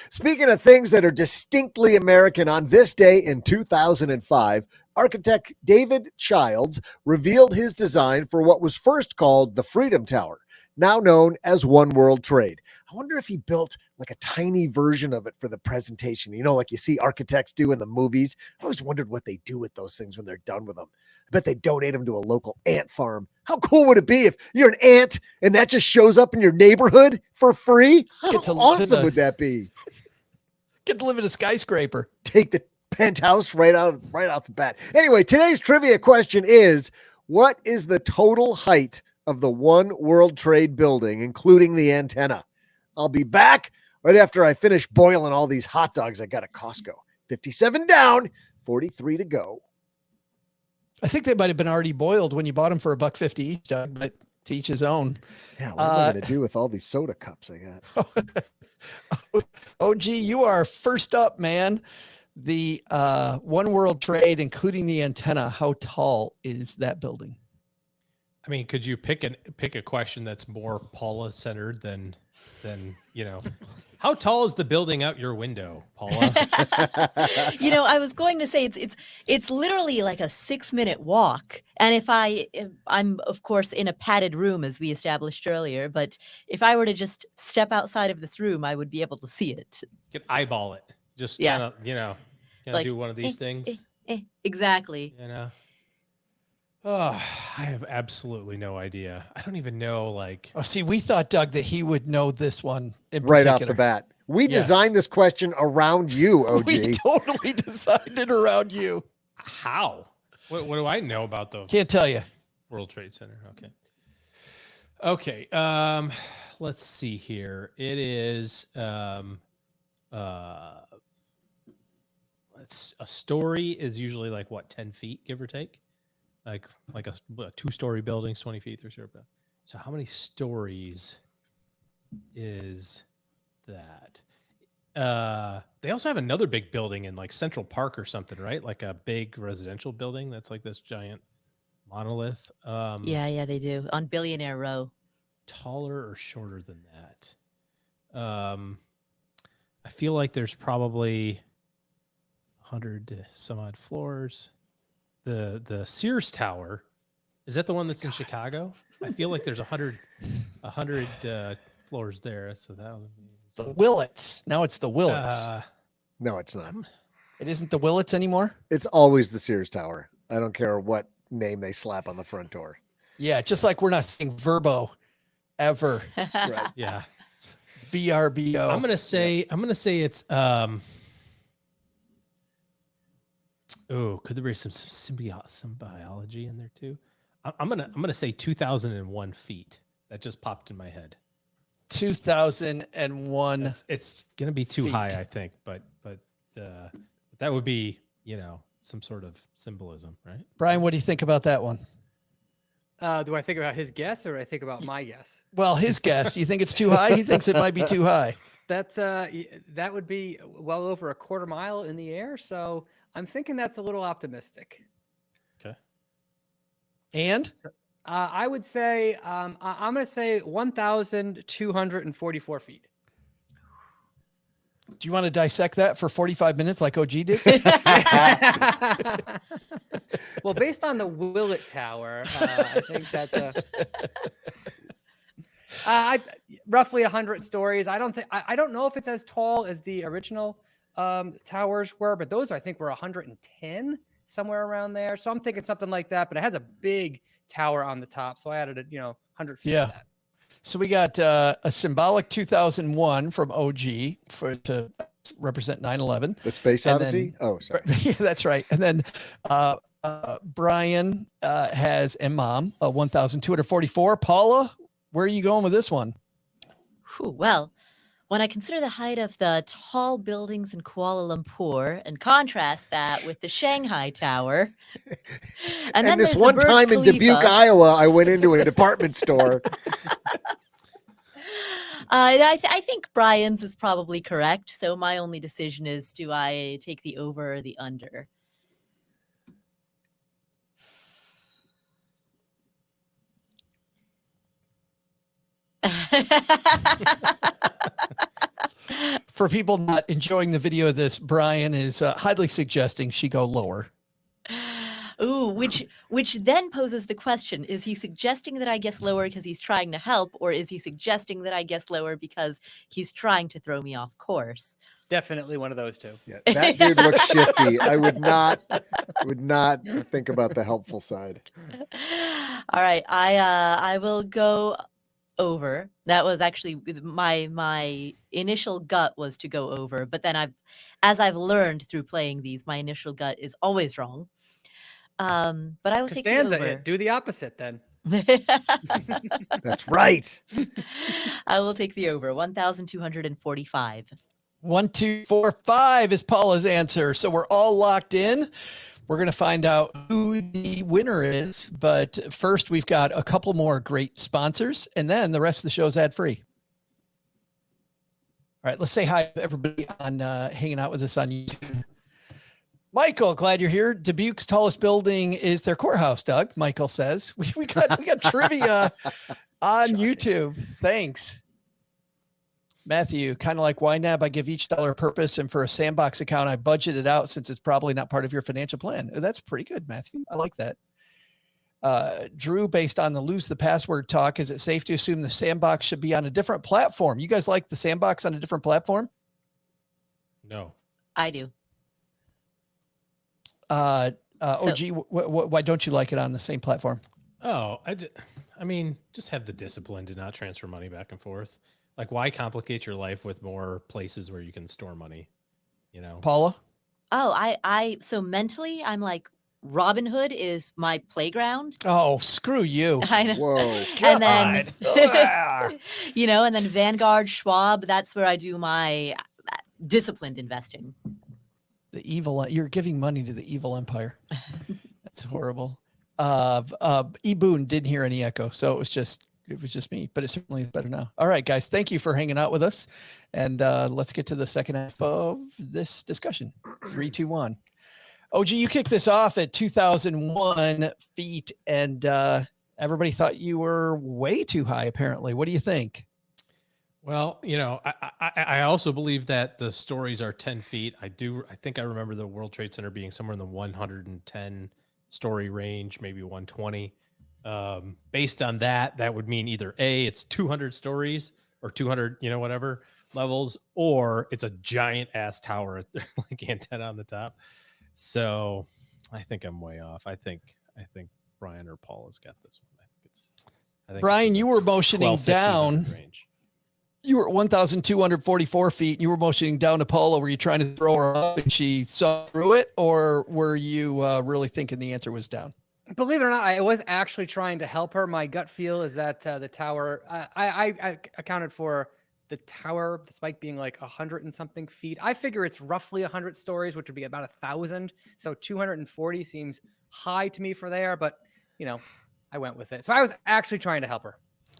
Speaking of things that are distinctly American, on this day in 2005, architect David Childs revealed his design for what was first called the Freedom Tower, now known as One World Trade. I wonder if he built like a tiny version of it for the presentation, you know, like you see architects do in the movies. I always wondered what they do with those things when they're done with them. I bet they donate them to a local ant farm. How cool would it be if you're an ant and that just shows up in your neighborhood for free? How Get to live in awesome a- would that be? Get to live in a skyscraper. Take the penthouse right out the bat. Anyway, today's trivia question is, what is the total height of the One World Trade building, including the antenna? I'll be back right after I finish boiling all these hot dogs I got at Costco. 57 down, 43 to go. I think they might have been already boiled when you bought them for $1.50 each, Doug, but to each his own. Yeah, what am I going to do with all these soda cups I got? OG, you are first up, man. The One World Trade, including the antenna, how tall is that building? I mean, could you pick a question that's more Paula centered than how tall is the building out your window, Paula? I was going to say it's literally like a 6-minute walk. And if I'm of course in a padded room, as we established earlier, but if I were to just step outside of this room, I would be able to see it. You can eyeball it. Just Yeah. kind of, Like, do one of these things. Exactly. Oh, I have absolutely no idea. I don't even know, like. Oh, see, we thought, Doug, that he would know this one in Right off particular. the bat. We Yes. designed this question around you, OG. We totally designed it around you. How? What do I know about the Can't tell you. World Trade Center? Okay. Let's see here. It is it's a story is usually like what, 10 feet, give or take? Like a 2-story building, 20 feet, 3 story building. So how many stories is that? They also have another big building in like Central Park or something, right? Like a big residential building that's like this giant monolith. Yeah, they do on Billionaire Row. Taller or shorter than that? I feel like there's probably 100 to some odd floors. The Sears Tower, is that the one that's in Chicago? I feel like there's 100 floors there. So that would be The Willits. Now it's the Willits. No, it's not. It isn't the Willits anymore? It's always the Sears Tower. I don't care what name they slap on the front door. Yeah, just like we're not saying Verbo ever. Right. yeah. VRBO. I'm gonna say it's could there be some symbiology in there too? I'm gonna say 2001 feet. That just popped in my head. 2001. It's gonna be too feet. high, I think, but that would be some sort of symbolism, right? Brian, what do you think about that one? Do I think about his guess or do I think about my guess? Well, his guess. You think it's too high? He thinks it might be too high. That's that would be well over a quarter mile in the air. So I'm thinking that's a little optimistic. Okay. And I would say I'm going to say 1,244 feet. do you want to dissect that for 45 minutes like OG did? Well, based on the Willett Tower, I think that's roughly 100 stories. I don't know if it's as tall as the original towers were, but those I think were 110, somewhere around there. So I'm thinking something like that. But it has a big tower on the top, so I added 100 feet. Yeah. To that. So we got a symbolic 2001 from OG to represent 9/11. The Space And Odyssey? Oh, sorry. Yeah, that's right. And then Brian has and Mom 1,244. Paula, where are you going with this one? Whew, well, when I consider the height of the tall buildings in Kuala Lumpur and contrast that with the Shanghai Tower, And then this there's the one Burj time in Dubuque, Khalifa. Iowa, I went into a department store. I think Brian's is probably correct. So my only decision is, do I take the over or the under? For people not enjoying the video of this, Brian is highly suggesting she go lower. Ooh, which then poses the question, is he suggesting that I guess lower because he's trying to help, or is he suggesting that I guess lower because he's trying to throw me off course? Definitely one of those two. Yeah, that dude looks shifty. I would not think about the helpful side. All right, I will go over. That was actually my initial gut was to go over, but then as I've learned through playing these, my initial gut is always wrong. But I will take the Costanza, over. do the opposite then. That's right. I will take the over. 1,245. 1,245 is Paula's answer. So we're all locked in. We're going to find out who the winner is. But first, we've got a couple more great sponsors, and then the rest of the show is ad free. All right, let's say hi to everybody on hanging out with us on YouTube. Michael, glad you're here. Dubuque's tallest building is their courthouse, Doug. Michael says. We got trivia on YouTube. Thanks. Matthew, kind of like YNAB, I give each dollar a purpose, and for a sandbox account, I budget it out since it's probably not part of your financial plan. That's pretty good, Matthew. I like that. Drew, based on the lose the password talk, is it safe to assume the sandbox should be on a different platform? You guys like the sandbox on a different platform? No. I do. OG, why don't you like it on the same platform? Oh, I mean, just have the discipline to not transfer money back and forth. Like, why complicate your life with more places where you can store money? You know, Paula? Oh, so mentally, I'm like, Robinhood is my playground. Oh, screw you. I know. Whoa. And then, God. and then Vanguard, Schwab, that's where I do my disciplined investing. The evil, you're giving money to the evil empire. That's horrible. E-Boon didn't hear any echo, so it was just me, but it certainly is better now. All right, guys, thank you for hanging out with us. And let's get to the second half of this discussion. 3, 2, 1. OG, you kicked this off at 2,001 feet, and everybody thought you were way too high, apparently. What do you think? well, I also believe that the stories are 10 feet. I think I remember the World Trade Center being somewhere in the 110 story range, maybe 120. Based on that would mean either A, it's 200 stories or 200, whatever levels, or it's a giant ass tower, like antenna on the top. So I think I'm way off. I think Brian or Paul has got this one. I think Brian, you were motioning 12, down. range. You were at 1,244 feet, and you were motioning down to Paula. Were you trying to throw her up and she saw through it, or were you really thinking the answer was down? Believe it or not, I was actually trying to help her. My gut feel is that the tower, I accounted for the tower, the spike being like 100 and something feet. I figure it's roughly 100 stories, which would be about 1,000. So 240 seems high to me for there, but I went with it. So I was actually trying to help her.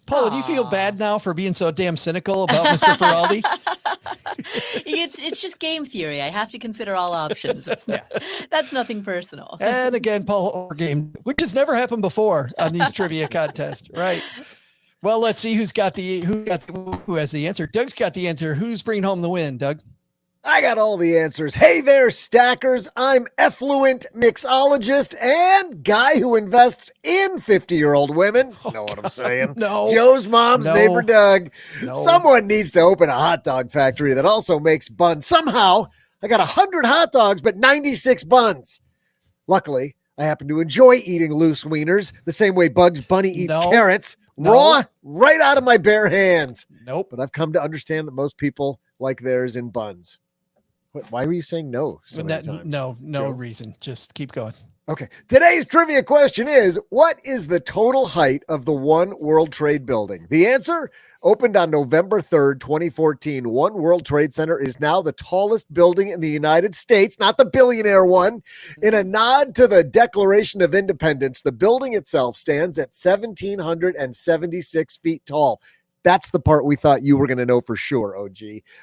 Paula, do you feel bad now for being so damn cynical about Mr. Feroldi? It's just game theory. I have to consider all options. That's nothing personal. And again, Paula, game, which has never happened before on these trivia contests, right? Well, let's see who has the answer. Doug's got the answer. Who's bringing home the win, Doug? I got all the answers. Hey there, stackers. I'm effluent mixologist and guy who invests in 50-year-old women. Know what I'm saying? No. Joe's mom's neighbor, Doug. No. Someone needs to open a hot dog factory that also makes buns. Somehow, I got 100 hot dogs, but 96 buns. Luckily, I happen to enjoy eating loose wieners the same way Bugs Bunny eats carrots, raw, right out of my bare hands. Nope. But I've come to understand that most people like theirs in buns. Why were you saying no so many times? No Joe? reason. Just keep going. Okay. Today's trivia question is, what is the total height of the One World Trade Building? The answer, opened on November 3rd, 2014. One World Trade Center is now the tallest building in the United States, not the billionaire one. In a nod to the Declaration of Independence, the building itself stands at 1,776 feet tall. That's the part we thought you were going to know for sure, OG.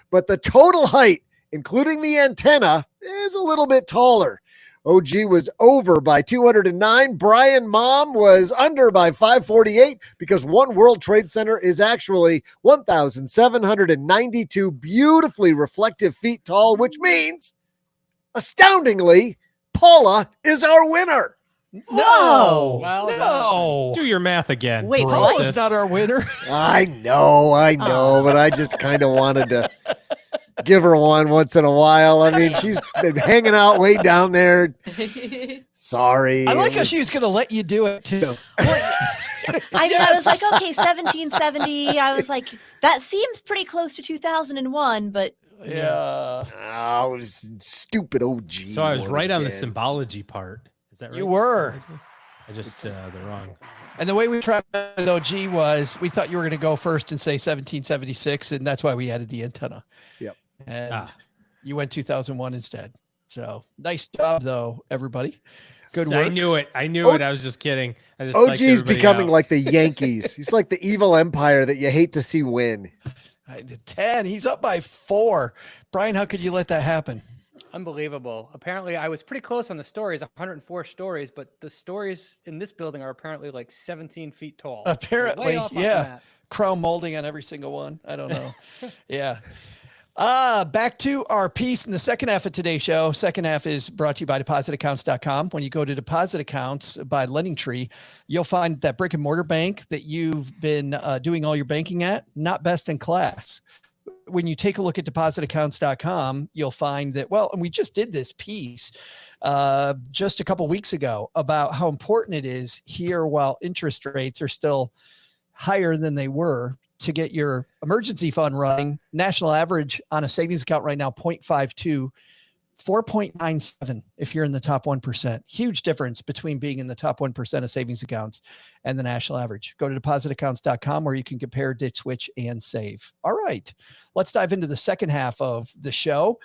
But the total height, including the antenna, is a little bit taller. OG was over by 209. Brian Mom was under by 548 because One World Trade Center is actually 1,792 beautifully reflective feet tall, which means, astoundingly, Paula is our winner. No. Well No. Do your math again. Wait, Paula's not our winner. I know, but I just kind of wanted to give her one once in a while. I mean, she's been hanging out way down there. Sorry. I like how she was going to let you do it too. I was like, okay, 1770. I was like, that seems pretty close to 2001, but Yeah. Oh, stupid OG. So I was right on the again. symbology part. Is that right? You were. I just the wrong. And the way we tried with OG was we thought you were going to go first and say 1776, and that's why we added the antenna. Yep. And you went 2001 instead. So nice job, though, everybody. Good work. I knew it. I was just kidding. I just OG's becoming like the Yankees. He's like the evil empire that you hate to see win. I did 10. He's up by 4. Brian, how could you let that happen? Unbelievable. Apparently, I was pretty close on the stories, 104 stories, but the stories in this building are apparently like 17 feet tall. Apparently, Way off on yeah. that. Crown molding on every single one. I don't know. Yeah. Back to our piece in the second half of today's show. Second half is brought to you by depositaccounts.com. When you go to deposit accounts by LendingTree, you'll find that brick and mortar bank that you've been doing all your banking at, not best in class. When you take a look at depositaccounts.com, you'll find that, well, and we just did this piece just a couple weeks ago about how important it is here while interest rates are still higher than they were to get your emergency fund running. National average on a savings account right now, 0.52, 4.97 if you're in the top 1%. Huge difference between being in the top 1% of savings accounts and the national average. Go to depositaccounts.com where you can compare, ditch, switch, and save. All right, let's dive into the second half of the show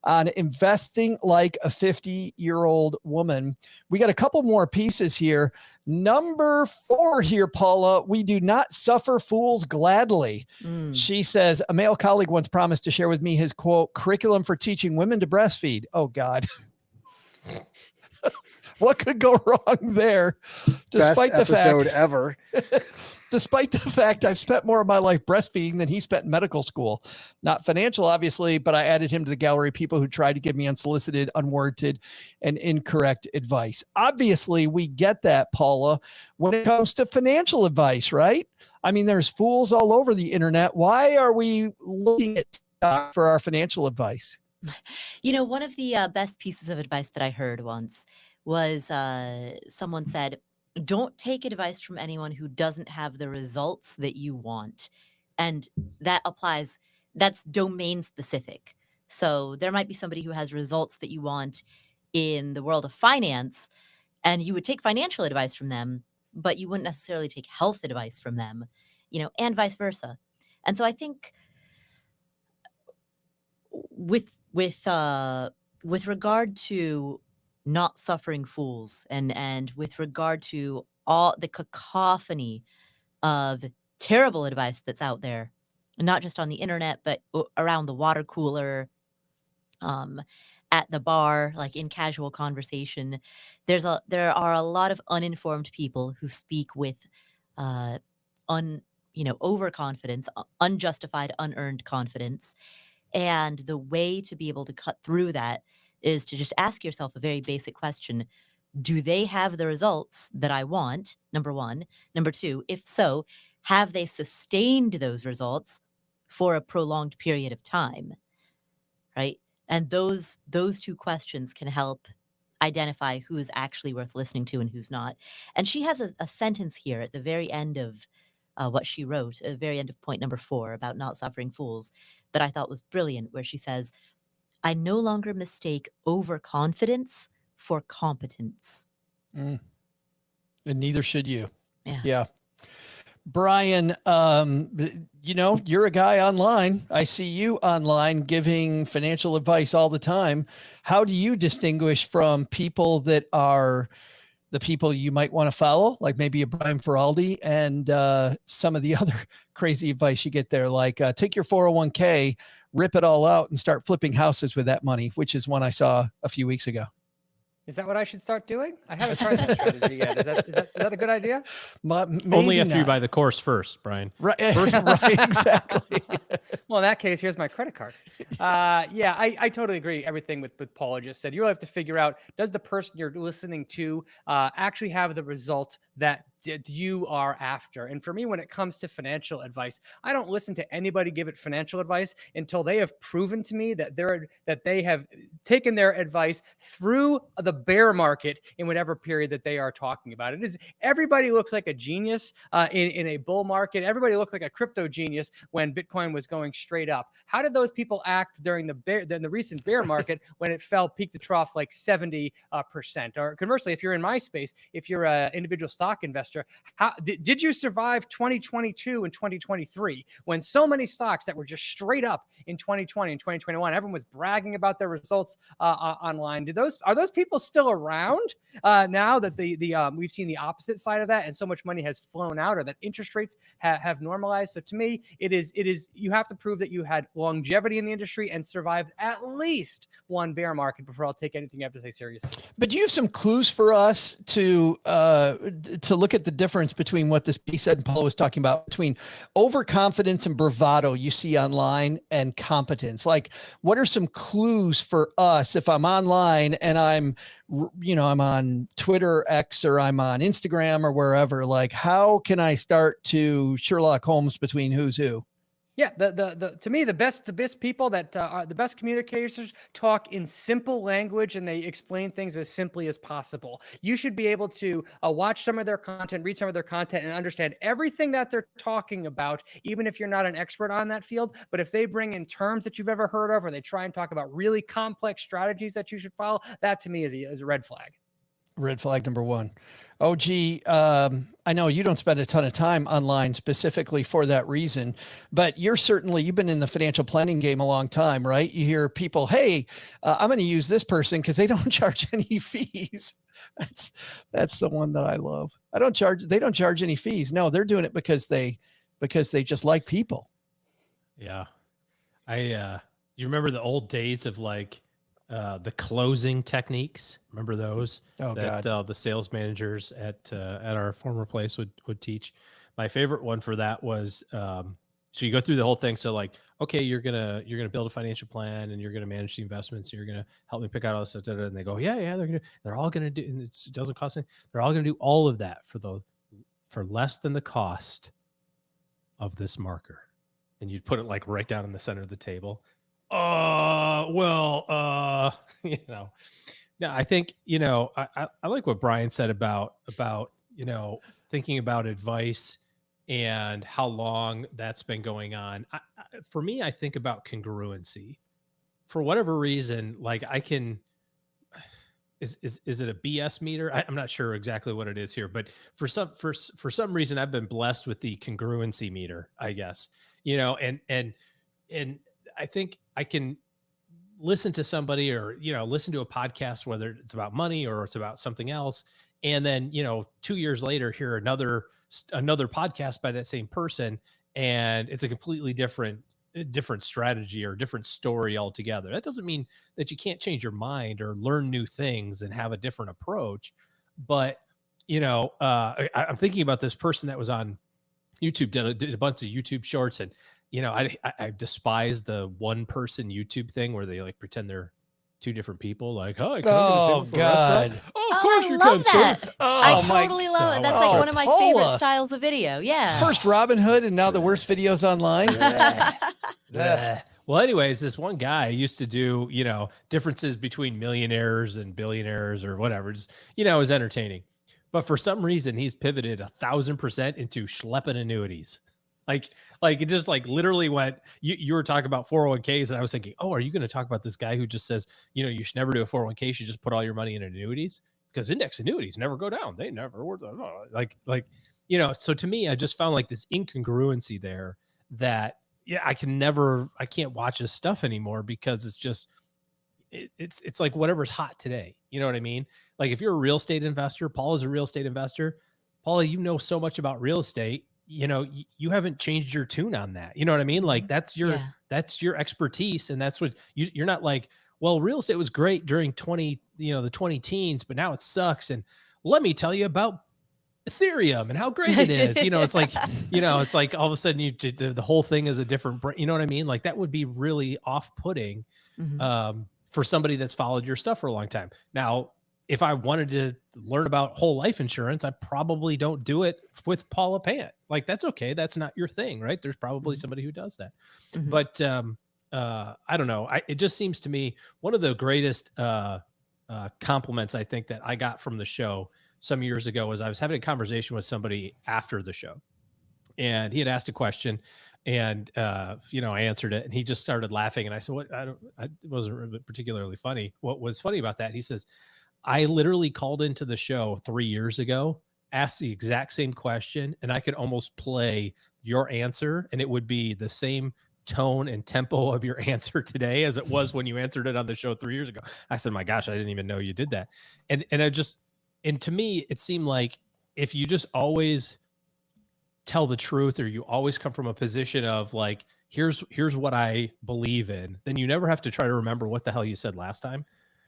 on investing like a 50-year-old woman. We got a couple more pieces here. Number 4 here, Paula, we do not suffer fools gladly. She says, a male colleague once promised to share with me his, quote, curriculum for teaching women to breastfeed. Oh, God. What could go wrong there? Despite Best the episode fact, ever. despite the fact I've spent more of my life breastfeeding than he spent in medical school. Not financial, obviously, but I added him to the gallery of people who tried to give me unsolicited, unwarranted, and incorrect advice. Obviously, we get that, Paula, when it comes to financial advice, right? I mean, there's fools all over the internet. Why are we looking at stock for our financial advice? You know, one of the best pieces of advice that I heard once was someone said, don't take advice from anyone who doesn't have the results that you want. And that applies, that's domain specific. So there might be somebody who has results that you want in the world of finance, and you would take financial advice from them, but you wouldn't necessarily take health advice from them, you know, and vice versa. And so I think with regard to not suffering fools, and with regard to all the cacophony of terrible advice that's out there, not just on the internet, but around the water cooler, at the bar, like in casual conversation, there are a lot of uninformed people who speak with overconfidence, unjustified, unearned confidence. And the way to be able to cut through that is to just ask yourself a very basic question. Do they have the results that I want? Number one. Number two, if so, have they sustained those results for a prolonged period of time? Right? And those two questions can help identify who is actually worth listening to and who's not. And she has a sentence here at the very end of what she wrote, at the very end of point number 4 about not suffering fools, that I thought was brilliant, where she says, "I no longer mistake overconfidence for competence." And neither should you. Yeah. Brian, you're a guy online. I see you online giving financial advice all the time. How do you distinguish from people that are the people you might want to follow, like maybe a Brian Feroldi, and some of the other crazy advice you get there, like take your 401k, rip it all out, and start flipping houses with that money, which is one I saw a few weeks ago. Is that what I should start doing? I haven't tried that strategy yet. Is that a good idea? Only after you buy the course first, Brian. Right, right, exactly. Well, in that case, here's my credit card. I totally agree. Everything with Paula just said. You really have to figure out, does the person you're listening to actually have the result that you are after? And for me, when it comes to financial advice, I don't listen to anybody give it financial advice until they have proven to me that they have taken their advice through the bear market in whatever period that they are talking about. Everybody looks like a genius in a bull market. Everybody looked like a crypto genius when Bitcoin was going straight up. How did those people act during the recent bear market when it fell peak to trough like 70%? Or conversely, if you're in my space, if you're an individual stock investor, how did you survive 2022 and 2023 when so many stocks that were just straight up in 2020 and 2021, everyone was bragging about their results online? Are those people still around now that we've seen the opposite side of that, and so much money has flown out, or that interest rates have normalized? So to me, it is you have to prove that you had longevity in the industry and survived at least one bear market before I'll take anything you have to say seriously. But do you have some clues for us to look at the difference between what this piece said and Paula was talking about, between overconfidence and bravado you see online and competence? Like, what are some clues for us if I'm online and I'm on Twitter, X, or I'm on Instagram or wherever? Like, how can I start to Sherlock Holmes between who's who? Yeah, to me, the best people that are the best communicators talk in simple language, and they explain things as simply as possible. You should be able to watch some of their content, read some of their content, and understand everything that they're talking about, even if you're not an expert on that field. But if they bring in terms that you've ever heard of, or they try and talk about really complex strategies that you should follow, that to me is a red flag. Red flag number 1. OG, I know you don't spend a ton of time online specifically for that reason, but you've been in the financial planning game a long time, right? You hear people, hey, I'm going to use this person because they don't charge any fees. That's the one that I love. They don't charge any fees. No, they're doing it because they just like people. Yeah. You remember the old days of like, the closing techniques? Remember those? The sales managers at our former place would teach. My favorite one for that was, so you go through the whole thing. So like, okay, you're gonna build a financial plan, and you're gonna manage the investments. And you're gonna help me pick out all this stuff. And they go, yeah, they're all gonna do, and it doesn't cost anything. They're all gonna do all of that for less than the cost of this marker. And you'd put it like right down in the center of the table. I think, I like what Brian said about, thinking about advice and how long that's been going on. For me, I think about congruency. For whatever reason, like is it a BS meter? I'm not sure exactly what it is here, but for some reason, I've been blessed with the congruency meter, I guess, and I think I can listen to somebody or, listen to a podcast, whether it's about money or it's about something else. And then, 2 years later, hear another podcast by that same person. And it's a completely different strategy or different story altogether. That doesn't mean that you can't change your mind or learn new things and have a different approach. But, I'm thinking about this person that was on YouTube, did a bunch of YouTube shorts, and I despise the one person YouTube thing where they like pretend they're two different people. Like, oh, can I get a table for a restaurant? Oh, of course you love can, that. sir. I my totally love it. so That's like one of my favorite Paula. styles of video. Yeah. First Robin Hood and now the worst videos online. Well, anyways, this one guy used to do, differences between millionaires and billionaires or whatever. Just, it was entertaining. But for some reason, he's pivoted 1,000% into schlepping annuities. Like it just like literally went, you were talking about 401ks and I was thinking, oh, are you going to talk about this guy who just says, you should never do a 401k, you should just put all your money in annuities because index annuities never go down. They never work. So to me, I just found like this incongruency there that, I can't watch his stuff anymore because it's just, it's like whatever's hot today. You know what I mean? Like if you're a real estate investor, Paul is a real estate investor. Paula, you know so much about real estate. You haven't changed your tune on that. You know what I mean? Like that's your expertise. And that's what you're not like, well, real estate was great during the 20 teens, but now it sucks. And let me tell you about Ethereum and how great it is. It's like, it's like all of a sudden the whole thing is a different, you know what I mean? Like that would be really off-putting for somebody that's followed your stuff for a long time. Now, if I wanted to learn about whole life insurance, I probably don't do it with Paula Pant. Like that's okay. That's not your thing, right? There's probably somebody who does that. But I don't know. It just seems to me one of the greatest compliments I think that I got from the show some years ago was I was having a conversation with somebody after the show, and he had asked a question, and I answered it, and he just started laughing, and I said, "What? It wasn't particularly funny. What was funny about that?" He says, "I literally called into the show 3 years ago, asked the exact same question, and I could almost play your answer, and it would be the same tone and tempo of your answer today as it was when you answered it on the show 3 years ago." I said, "My gosh, I didn't even know you did that," and to me, it seemed like if you just always tell the truth or you always come from a position of like, here's what I believe in, then you never have to try to remember what the hell you said last time,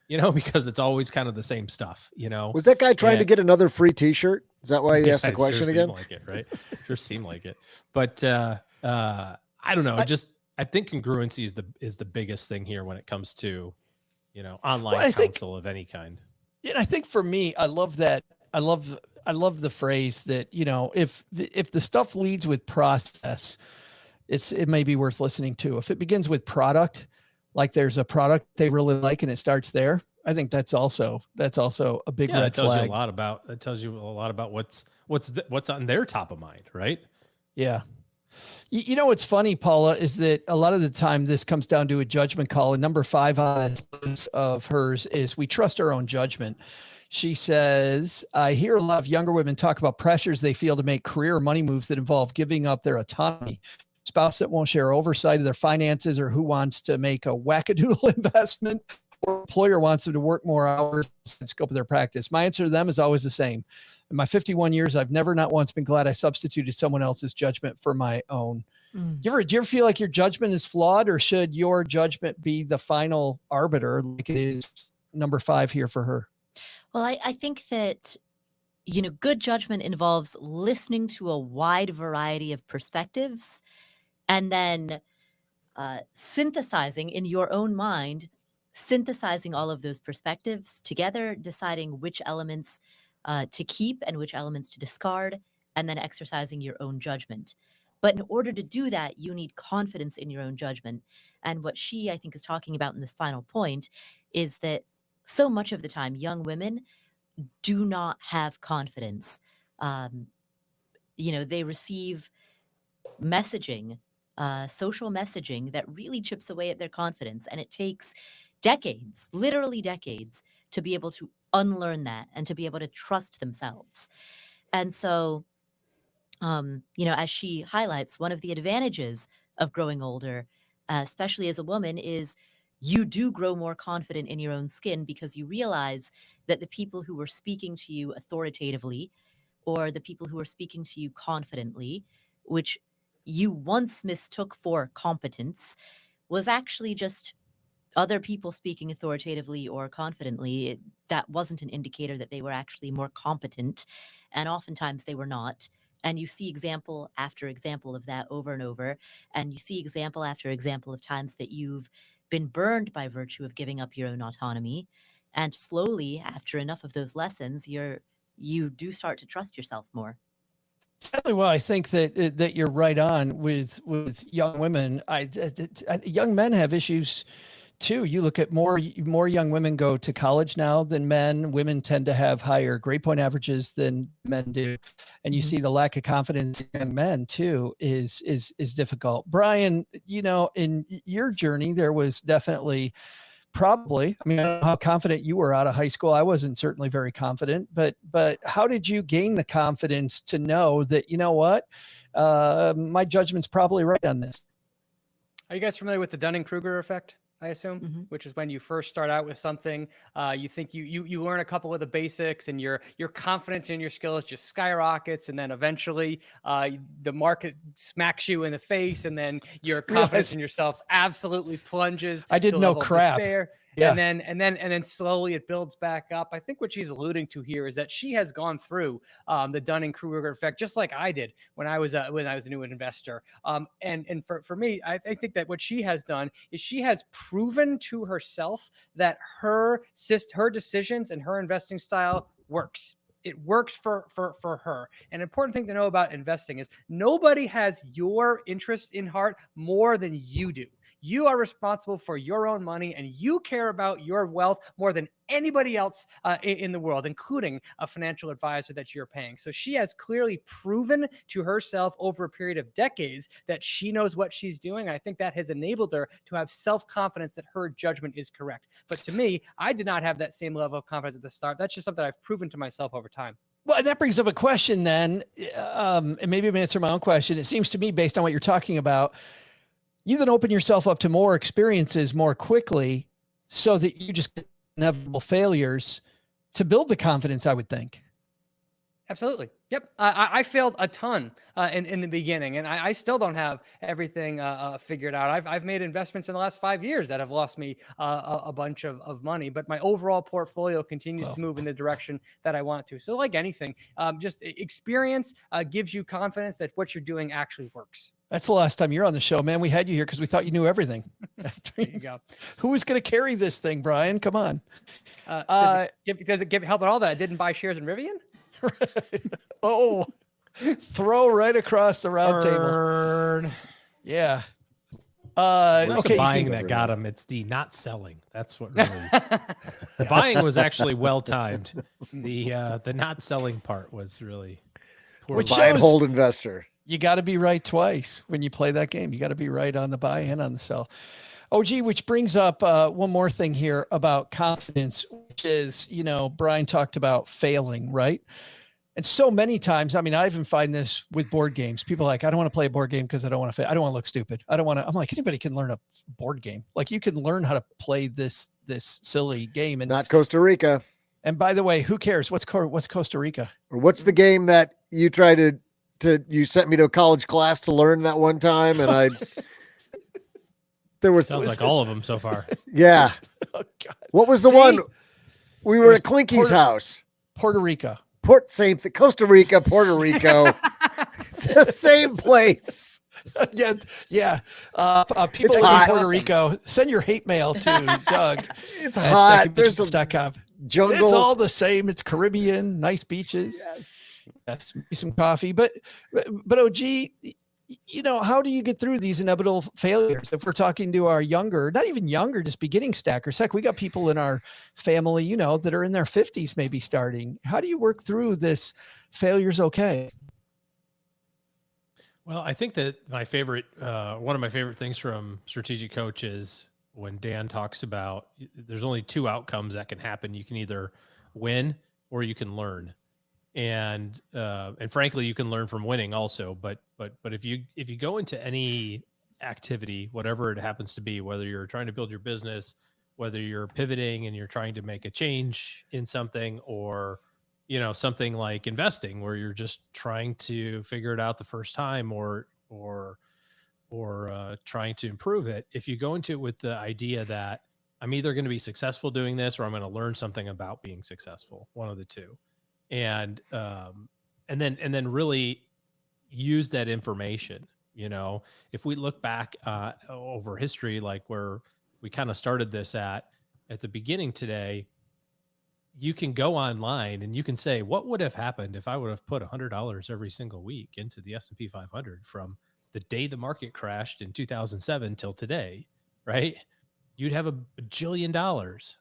because it's always kind of the same stuff, Was that guy trying to get another free t-shirt? Is that why he asked the question sure again? Seemed like it, right? Sure seemed like it. But I don't know. I think congruency is the biggest thing here when it comes to, online counsel of any kind. Yeah, I think for me, I love that. I love the phrase that, if the stuff leads with process, it may be worth listening to. If it begins with product, like there's a product they really like and it starts there, I think that's also a big red tells flag. You a lot about, it tells you a lot about what's on their top of mind, right? Yeah. What's funny, Paula, is that a lot of the time this comes down to a judgment call. And number 5 on this list of hers is we trust our own judgment. She says, I hear a lot of younger women talk about pressures they feel to make career or money moves that involve giving up their autonomy. Spouse that won't share oversight of their finances, or who wants to make a wackadoodle investment, or employer wants them to work more hours in the scope of their practice. My answer to them is always the same. In my 51 years, I've never not once been glad I substituted someone else's judgment for my own. Do you ever feel like your judgment is flawed, or should your judgment be the final arbiter like it is number 5 here for her? Well, I think that, good judgment involves listening to a wide variety of perspectives and then synthesizing in your own mind, synthesizing all of those perspectives together, deciding which elements to keep and which elements to discard, and then exercising your own judgment. But in order to do that, you need confidence in your own judgment. And what she, I think, is talking about in this final point is that so much of the time, young women do not have confidence. They receive messaging, social messaging that really chips away at their confidence. And it takes decades, literally decades, to be able to unlearn that and to be able to trust themselves. And so, as she highlights, one of the advantages of growing older, especially as a woman, is you do grow more confident in your own skin because you realize that the people who were speaking to you authoritatively or the people who were speaking to you confidently, which you once mistook for competence, was actually just other people speaking authoritatively or confidently. That wasn't an indicator that they were actually more competent, and oftentimes they were not. And you see example after example of that over and over, and you see example after example of times that you've been burned by virtue of giving up your own autonomy, and slowly, after enough of those lessons, you do start to trust yourself more. Exactly. Well, I think that you're right on with young women. Young men have issues too. You look at more young women go to college now than men. Women tend to have higher grade point averages than men do, and you see the lack of confidence in young men too is difficult. Brian, in your journey, there was definitely probably, I mean, I don't know how confident you were out of high school. I wasn't certainly very confident, but how did you gain the confidence to know that, you know what, my judgment's probably right on this? Are you guys familiar with the Dunning-Kruger effect? I assume, which is when you first start out with something, you think you learn a couple of the basics, and your confidence in your skills just skyrockets, and then eventually the market smacks you in the face, and then your confidence in yourself absolutely plunges. I didn't know crap. Yeah. And then slowly it builds back up. I think what she's alluding to here is that she has gone through the Dunning-Kruger effect, just like I did when I was a new investor. And for me, I think that what she has done is she has proven to herself that her decisions and her investing style works. It works for her. An important thing to know about investing is nobody has your interest in heart more than you do. You are responsible for your own money, and you care about your wealth more than anybody else in the world, including a financial advisor that you're paying. So she has clearly proven to herself over a period of decades that she knows what she's doing. I think that has enabled her to have self-confidence that her judgment is correct. But to me, I did not have that same level of confidence at the start. That's just something I've proven to myself over time. Well, that brings up a question then, and maybe I'm answering my own question. It seems to me, based on what you're talking about, you then open yourself up to more experiences more quickly so that you just get inevitable failures to build the confidence, I would think. Absolutely. Yep. I failed a ton in the beginning, and I still don't have everything figured out. I've made investments in the last 5 years that have lost me a bunch of money, but my overall portfolio continues to move in the direction that I want to. So like anything, just experience gives you confidence that what you're doing actually works. That's the last time you're on the show, man. We had you here because we thought you knew everything. There you go. Who was going to carry this thing, Brian? Come on. Does it help at all that I didn't buy shares in Rivian? Oh, throw right across the round table. Yeah. Okay. Buying that got him. It's the not selling. That's what really. The buying was actually well timed. The not selling part was really poor. Which buy and hold investor. You got to be right twice when you play that game. You got to be right on the buy and on the sell. OG, which brings up one more thing here about confidence, which is, Brian talked about failing, right? And so many times, I mean, I even find this with board games. People are like, I don't want to play a board game because I don't want to fail. I don't want to look stupid. I'm like, anybody can learn a board game. Like, you can learn how to play this silly game. And not Costa Rica. And by the way, who cares? What's Costa Rica? Or what's the game that you tried you sent me to a college class to learn that one time, and sounds like all of them so far. Yeah. Oh, God. What was the one? We were at Clinky's house. Puerto Rico. Same thing. Costa Rica, Puerto Rico. It's the same place. Yeah. People live in Puerto Rico. Send your hate mail to Doug. It's hot. There's a jungle. It's all the same. It's Caribbean, nice beaches. Yes, some coffee. But OG, how do you get through these inevitable failures? If we're talking to our younger, not even younger, just beginning stackers, heck, we got people in our family, that are in their 50s, maybe starting. How do you work through this failures? Okay. Well, I think that one of my favorite things from Strategic Coach is when Dan talks about there's only two outcomes that can happen. You can either win or you can learn. And frankly, you can learn from winning also, but if you go into any activity, whatever it happens to be, whether you're trying to build your business, whether you're pivoting and you're trying to make a change in something, or, something like investing where you're just trying to figure it out the first time, or trying to improve it. If you go into it with the idea that I'm either going to be successful doing this or I'm going to learn something about being successful, one of the two, and then really use that information. If we look back over history, like where we kind of started this at the beginning today, you can go online and you can say, what would have happened if I would have put $100 every single week into the S&P 500 from the day the market crashed in 2007 till today, right? You'd have $1 bajillion.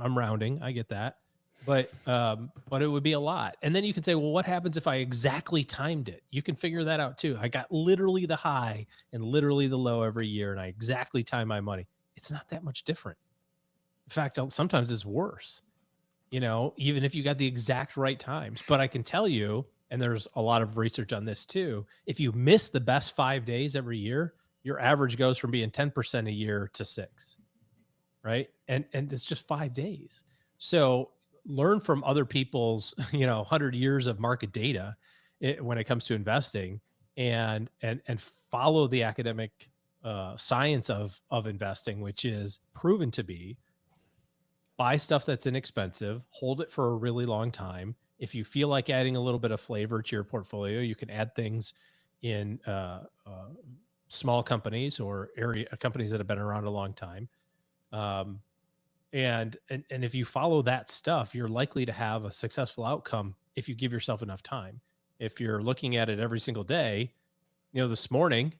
I'm rounding, I get that, but it would be a lot. And then you can say, well, what happens if I exactly timed it? You can figure that out too. I got literally the high and literally the low every year, and I exactly time my money. It's not that much different. In fact, sometimes it's worse, even if you got the exact right times. But I can tell you, and there's a lot of research on this too, if you miss the best 5 days every year, your average goes from being 10% a year to 6%, right? And it's just 5 days. So learn from other people's, 100 years of market data when it comes to investing, and follow the academic science of investing, which is proven to be buy stuff that's inexpensive, hold it for a really long time. If you feel like adding a little bit of flavor to your portfolio, you can add things in small companies or companies that have been around a long time. And if you follow that stuff, you're likely to have a successful outcome if you give yourself enough time. If you're looking at it every single day, this morning,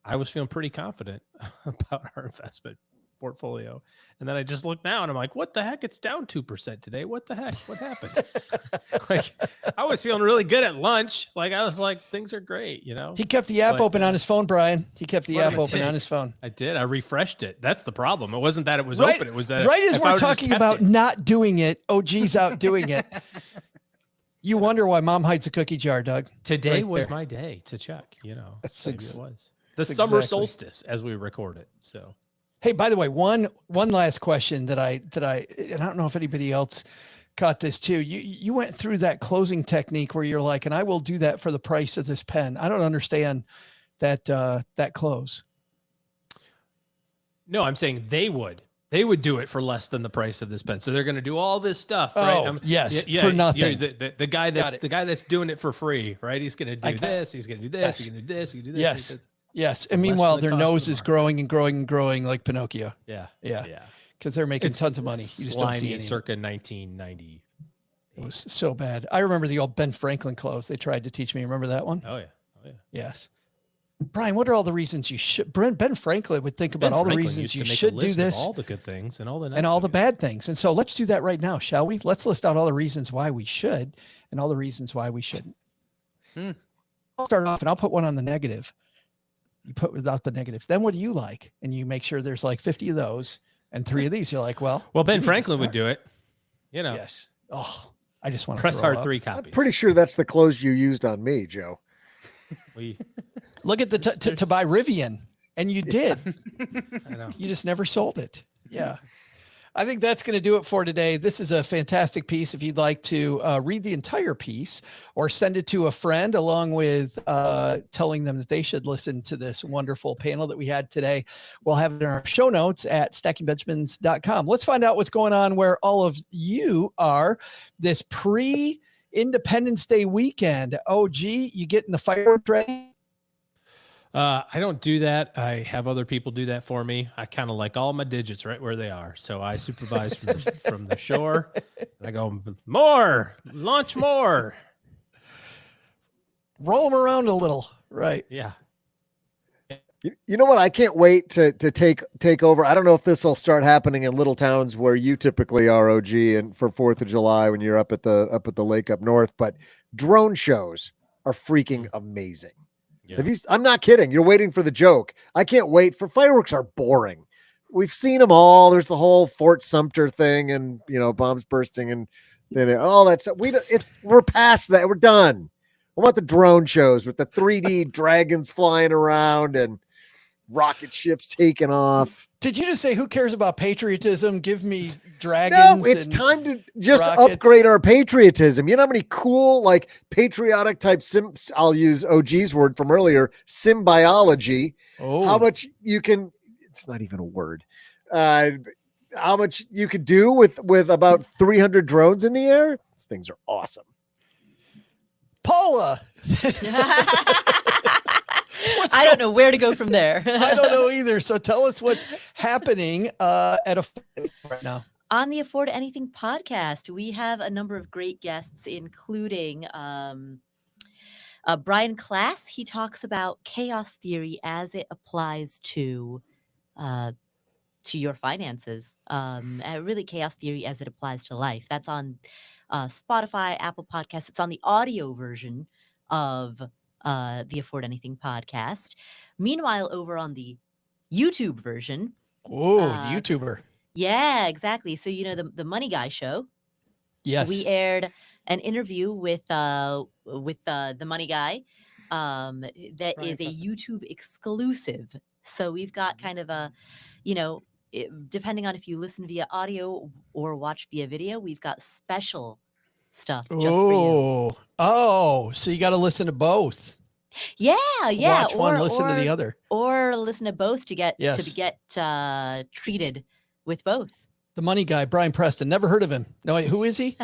I was feeling pretty confident about our investment portfolio. And then I just looked now and I'm like, what the heck? It's down 2% today. What the heck? What happened? Like, I was feeling really good at lunch. Like, I was like, things are great, He kept the app open on his phone, Brian. He kept the app open on his phone. I did. I refreshed it. That's the problem. It wasn't that it was open. It was that right as we're talking about not doing it, OG's out doing it. You wonder why mom hides a cookie jar, Doug. Today was my day to check, maybe it was the summer solstice as we record it. So, hey, by the way, one last question that I don't know if anybody else caught this too. You went through that closing technique where you're like, and I will do that for the price of this pen. I don't understand that close. No, I'm saying they would do it for less than the price of this pen. So they're going to do all this stuff, right? Oh, yes, for nothing. The guy that's doing it for free, right? He's going to do this. He's going to do this. He's going to do this. He's going to do this. Yes. Yes. And meanwhile, their nose is growing and growing and growing like Pinocchio. Yeah. Because they're making tons of money. You just don't see any. Circa 1990. It was so bad. I remember the old Ben Franklin close. They tried to teach me. Remember that one? Oh yeah. Yes. Brian, what are all the reasons you should? Ben Franklin would think about all the reasons you should do this. All the good things and all the and all the bad things. And so let's do that right now, shall we? Let's list out all the reasons why we should and all the reasons why we shouldn't. I'll start off and I'll put one on the negative. You put without the negative. Then what do you like? And you make sure there's like 50 of those and 3 of these. You're like, well, Ben Franklin would do it. Yes. Oh, I just want to press hard 3 copies. I'm pretty sure that's the close you used on me, Joe. Look at the to buy Rivian, and you did. I know. You just never sold it. Yeah. I think that's going to do it for today. This is a fantastic piece. If you'd like to read the entire piece or send it to a friend along with telling them that they should listen to this wonderful panel that we had today, we'll have it in our show notes at stackingbenjamins.com. Let's find out what's going on where all of you are this pre-Independence Day weekend. OG, you getting the fireworks ready? I don't do that. I have other people do that for me. I kind of like all my digits right where they are. So I supervise from the shore. And I go, more, launch more. Roll them around a little. Right. Yeah. You know what? I can't wait to take over. I don't know if this will start happening in little towns where you typically are, OG, and for 4th of July when you're up at the lake up north, but drone shows are freaking amazing. Yeah. I'm not kidding. You're waiting for the joke. I can't wait for fireworks are boring. We've seen them all. There's the whole Fort Sumter thing and, bombs bursting and then all that stuff. We're past that. We're done. I want the drone shows with the 3D dragons flying around and rocket ships taking off. Did you just say, who cares about patriotism? Give me dragons. No, it's and time to just rockets. upgrade our patriotism. You know how many cool, like patriotic type I'll use OG's word from earlier, symbiology. Oh, How much you can, it's not even a word. How much you could do with about 300 drones in the air. These things are awesome. Paula. I don't know where to go from there. I don't know either. So tell us what's happening at a right now. On the Afford Anything podcast, we have a number of great guests, including Brian Class. He talks about chaos theory as it applies to your finances. Really, chaos theory as it applies to life. That's on Spotify, Apple Podcasts. It's on the audio version of the Afford Anything podcast. Meanwhile, over on the YouTube version. Oh, YouTuber. Yeah, exactly. So, the Money Guy show. Yes. We aired an interview with the Money Guy that Brian is a Preston. YouTube exclusive. So we've got kind of a, depending on if you listen via audio or watch via video, we've got special stuff just for you. Oh, so you got to listen to both. Yeah. Watch one, listen to the other. Or listen to both to get treated with both. The Money Guy, Brian Preston. Never heard of him. No, who is he?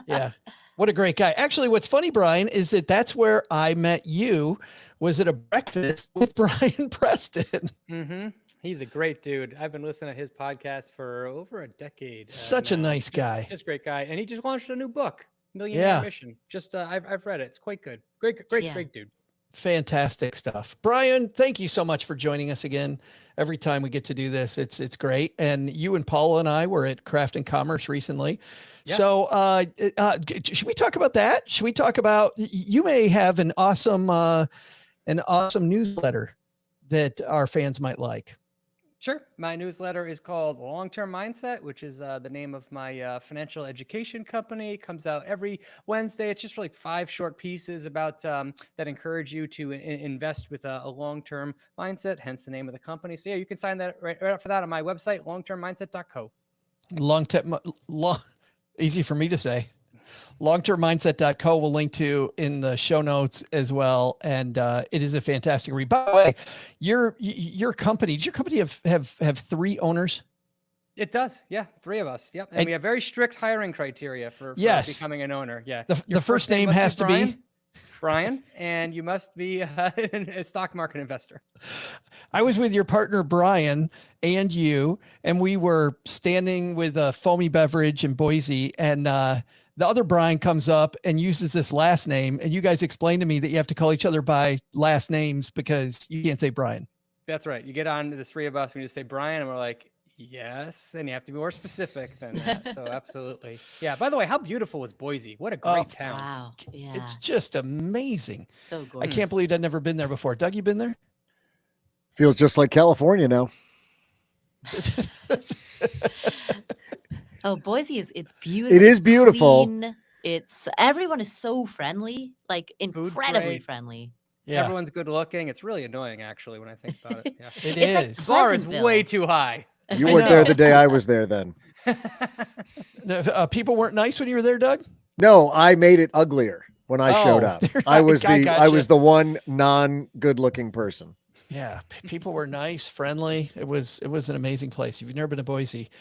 Yeah. What a great guy. Actually, what's funny, Brian, is that's where I met you, was at a breakfast with Brian Preston. Mm-hmm. He's a great dude. I've been listening to his podcast for over a decade. Such a nice guy. Just a great guy. And he just launched a new book, Millionaire Yeah. Mission. Just I've read it. It's quite good. Great dude. Fantastic stuff. Brian, thank you so much for joining us again. Every time we get to do this, it's great. And you and Paula and I were at Craft and Commerce recently. Yeah. So should we talk about that? Should we talk about, you may have an awesome newsletter that our fans might like. Sure. My newsletter is called Long-Term Mindset, which is the name of my financial education company. It comes out every Wednesday. It's just like 5 short pieces about that encourage you to invest with a long-term mindset, hence the name of the company. So yeah, you can sign that right up for that on my website, longtermmindset.co. Easy for me to say. Longtermmindset.co we'll link to in the show notes as well. And it is a fantastic read. By the way, your company, does your company have 3 owners? It does. Yeah. 3 of us. Yep. And we have very strict hiring criteria for becoming an owner. Yeah. The first name has to be Brian, and you must be a stock market investor. I was with your partner, Brian, and you, and we were standing with a foamy beverage in Boise, and the other Brian comes up and uses this last name. And you guys explained to me that you have to call each other by last names because you can't say Brian. That's right. You get on to the 3 of us, we just say Brian, and we're like, yes. And you have to be more specific than that. So absolutely. Yeah. By the way, how beautiful was Boise? What a great town. Wow. Yeah. It's just amazing. So gorgeous. I can't believe I'd never been there before. Doug, you been there? Feels just like California now. Oh, Boise it's beautiful. It is beautiful. Clean. Everyone is so friendly, like incredibly great. friendly. Yeah. Everyone's good looking. It's really annoying, actually, when I think about it. Yeah. It It's like is. The bar is Pleasantville. way too high. You I weren't know. there the day I was there then. People weren't nice when you were there, Doug? No, I made it uglier when I showed up. I was gotcha. the one non-good looking person. Yeah. People were nice, friendly. It was an amazing place. If you've never been to Boise,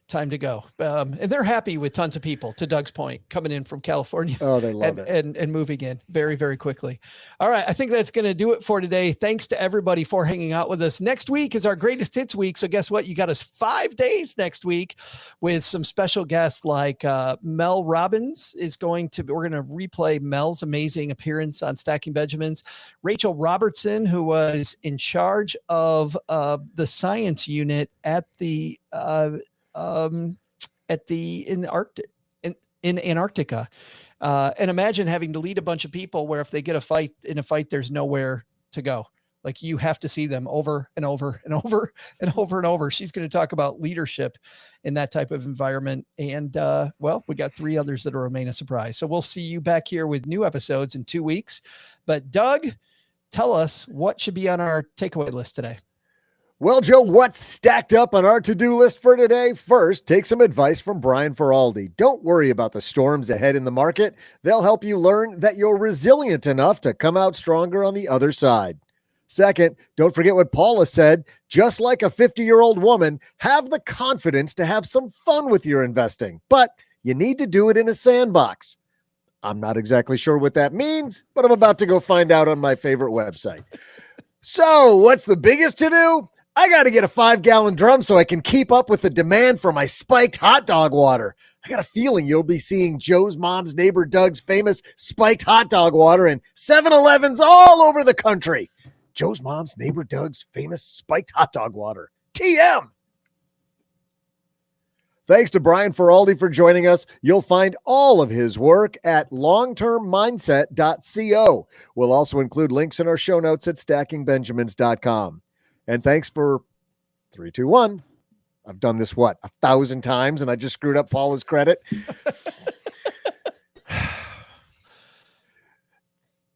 time to go. And they're happy with tons of people, to Doug's point, coming in from California. Oh, they love it. And moving in very, very quickly. All right. I think that's going to do it for today. Thanks to everybody for hanging out with us. Next week is our greatest hits week. So guess what? You got us 5 days next week with some special guests like Mel Robbins we're going to replay Mel's amazing appearance on Stacking Benjamins. Rachel Robertson, who was in charge of the science unit in Antarctica. And imagine having to lead a bunch of people where if they get in a fight, there's nowhere to go. Like you have to see them over and over and over and over and over. She's going to talk about leadership in that type of environment. And we got 3 others that will remain a surprise. So we'll see you back here with new episodes in 2 weeks. But Doug, tell us what should be on our takeaway list today. Well, Joe, what's stacked up on our to-do list for today? First, take some advice from Brian Feroldi. Don't worry about the storms ahead in the market. They'll help you learn that you're resilient enough to come out stronger on the other side. Second, don't forget what Paula said. Just like a 50-year-old woman, have the confidence to have some fun with your investing, but you need to do it in a sandbox. I'm not exactly sure what that means, but I'm about to go find out on my favorite website. So, what's the biggest to-do? I got to get a 5-gallon drum so I can keep up with the demand for my spiked hot dog water. I got a feeling you'll be seeing Joe's mom's neighbor Doug's famous spiked hot dog water in 7-Elevens all over the country. Joe's mom's neighbor Doug's famous spiked hot dog water. TM! Thanks to Brian Feroldi for joining us. You'll find all of his work at longtermmindset.co. We'll also include links in our show notes at stackingbenjamins.com. And thanks for 3, 2, 1. I've done this, 1,000 times, and I just screwed up Paula's credit.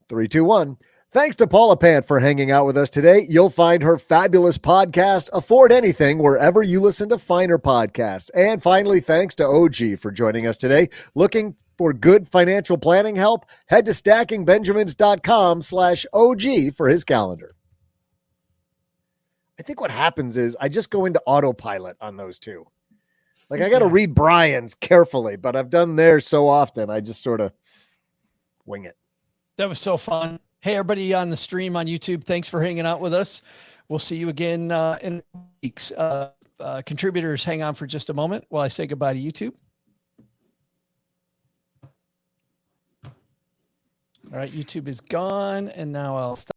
3, 2, 1. Thanks to Paula Pant for hanging out with us today. You'll find her fabulous podcast, Afford Anything, wherever you listen to finer podcasts. And finally, thanks to OG for joining us today. Looking for good financial planning help? Head to stackingbenjamins.com/OG for his calendar. I think what happens is I just go into autopilot on those two. Like I got to read Brian's carefully, but I've done theirs so often. I just sort of wing it. That was so fun. Hey, everybody on the stream on YouTube, thanks for hanging out with us. We'll see you again in weeks. Contributors, hang on for just a moment while I say goodbye to YouTube. All right, YouTube is gone, and now I'll stop.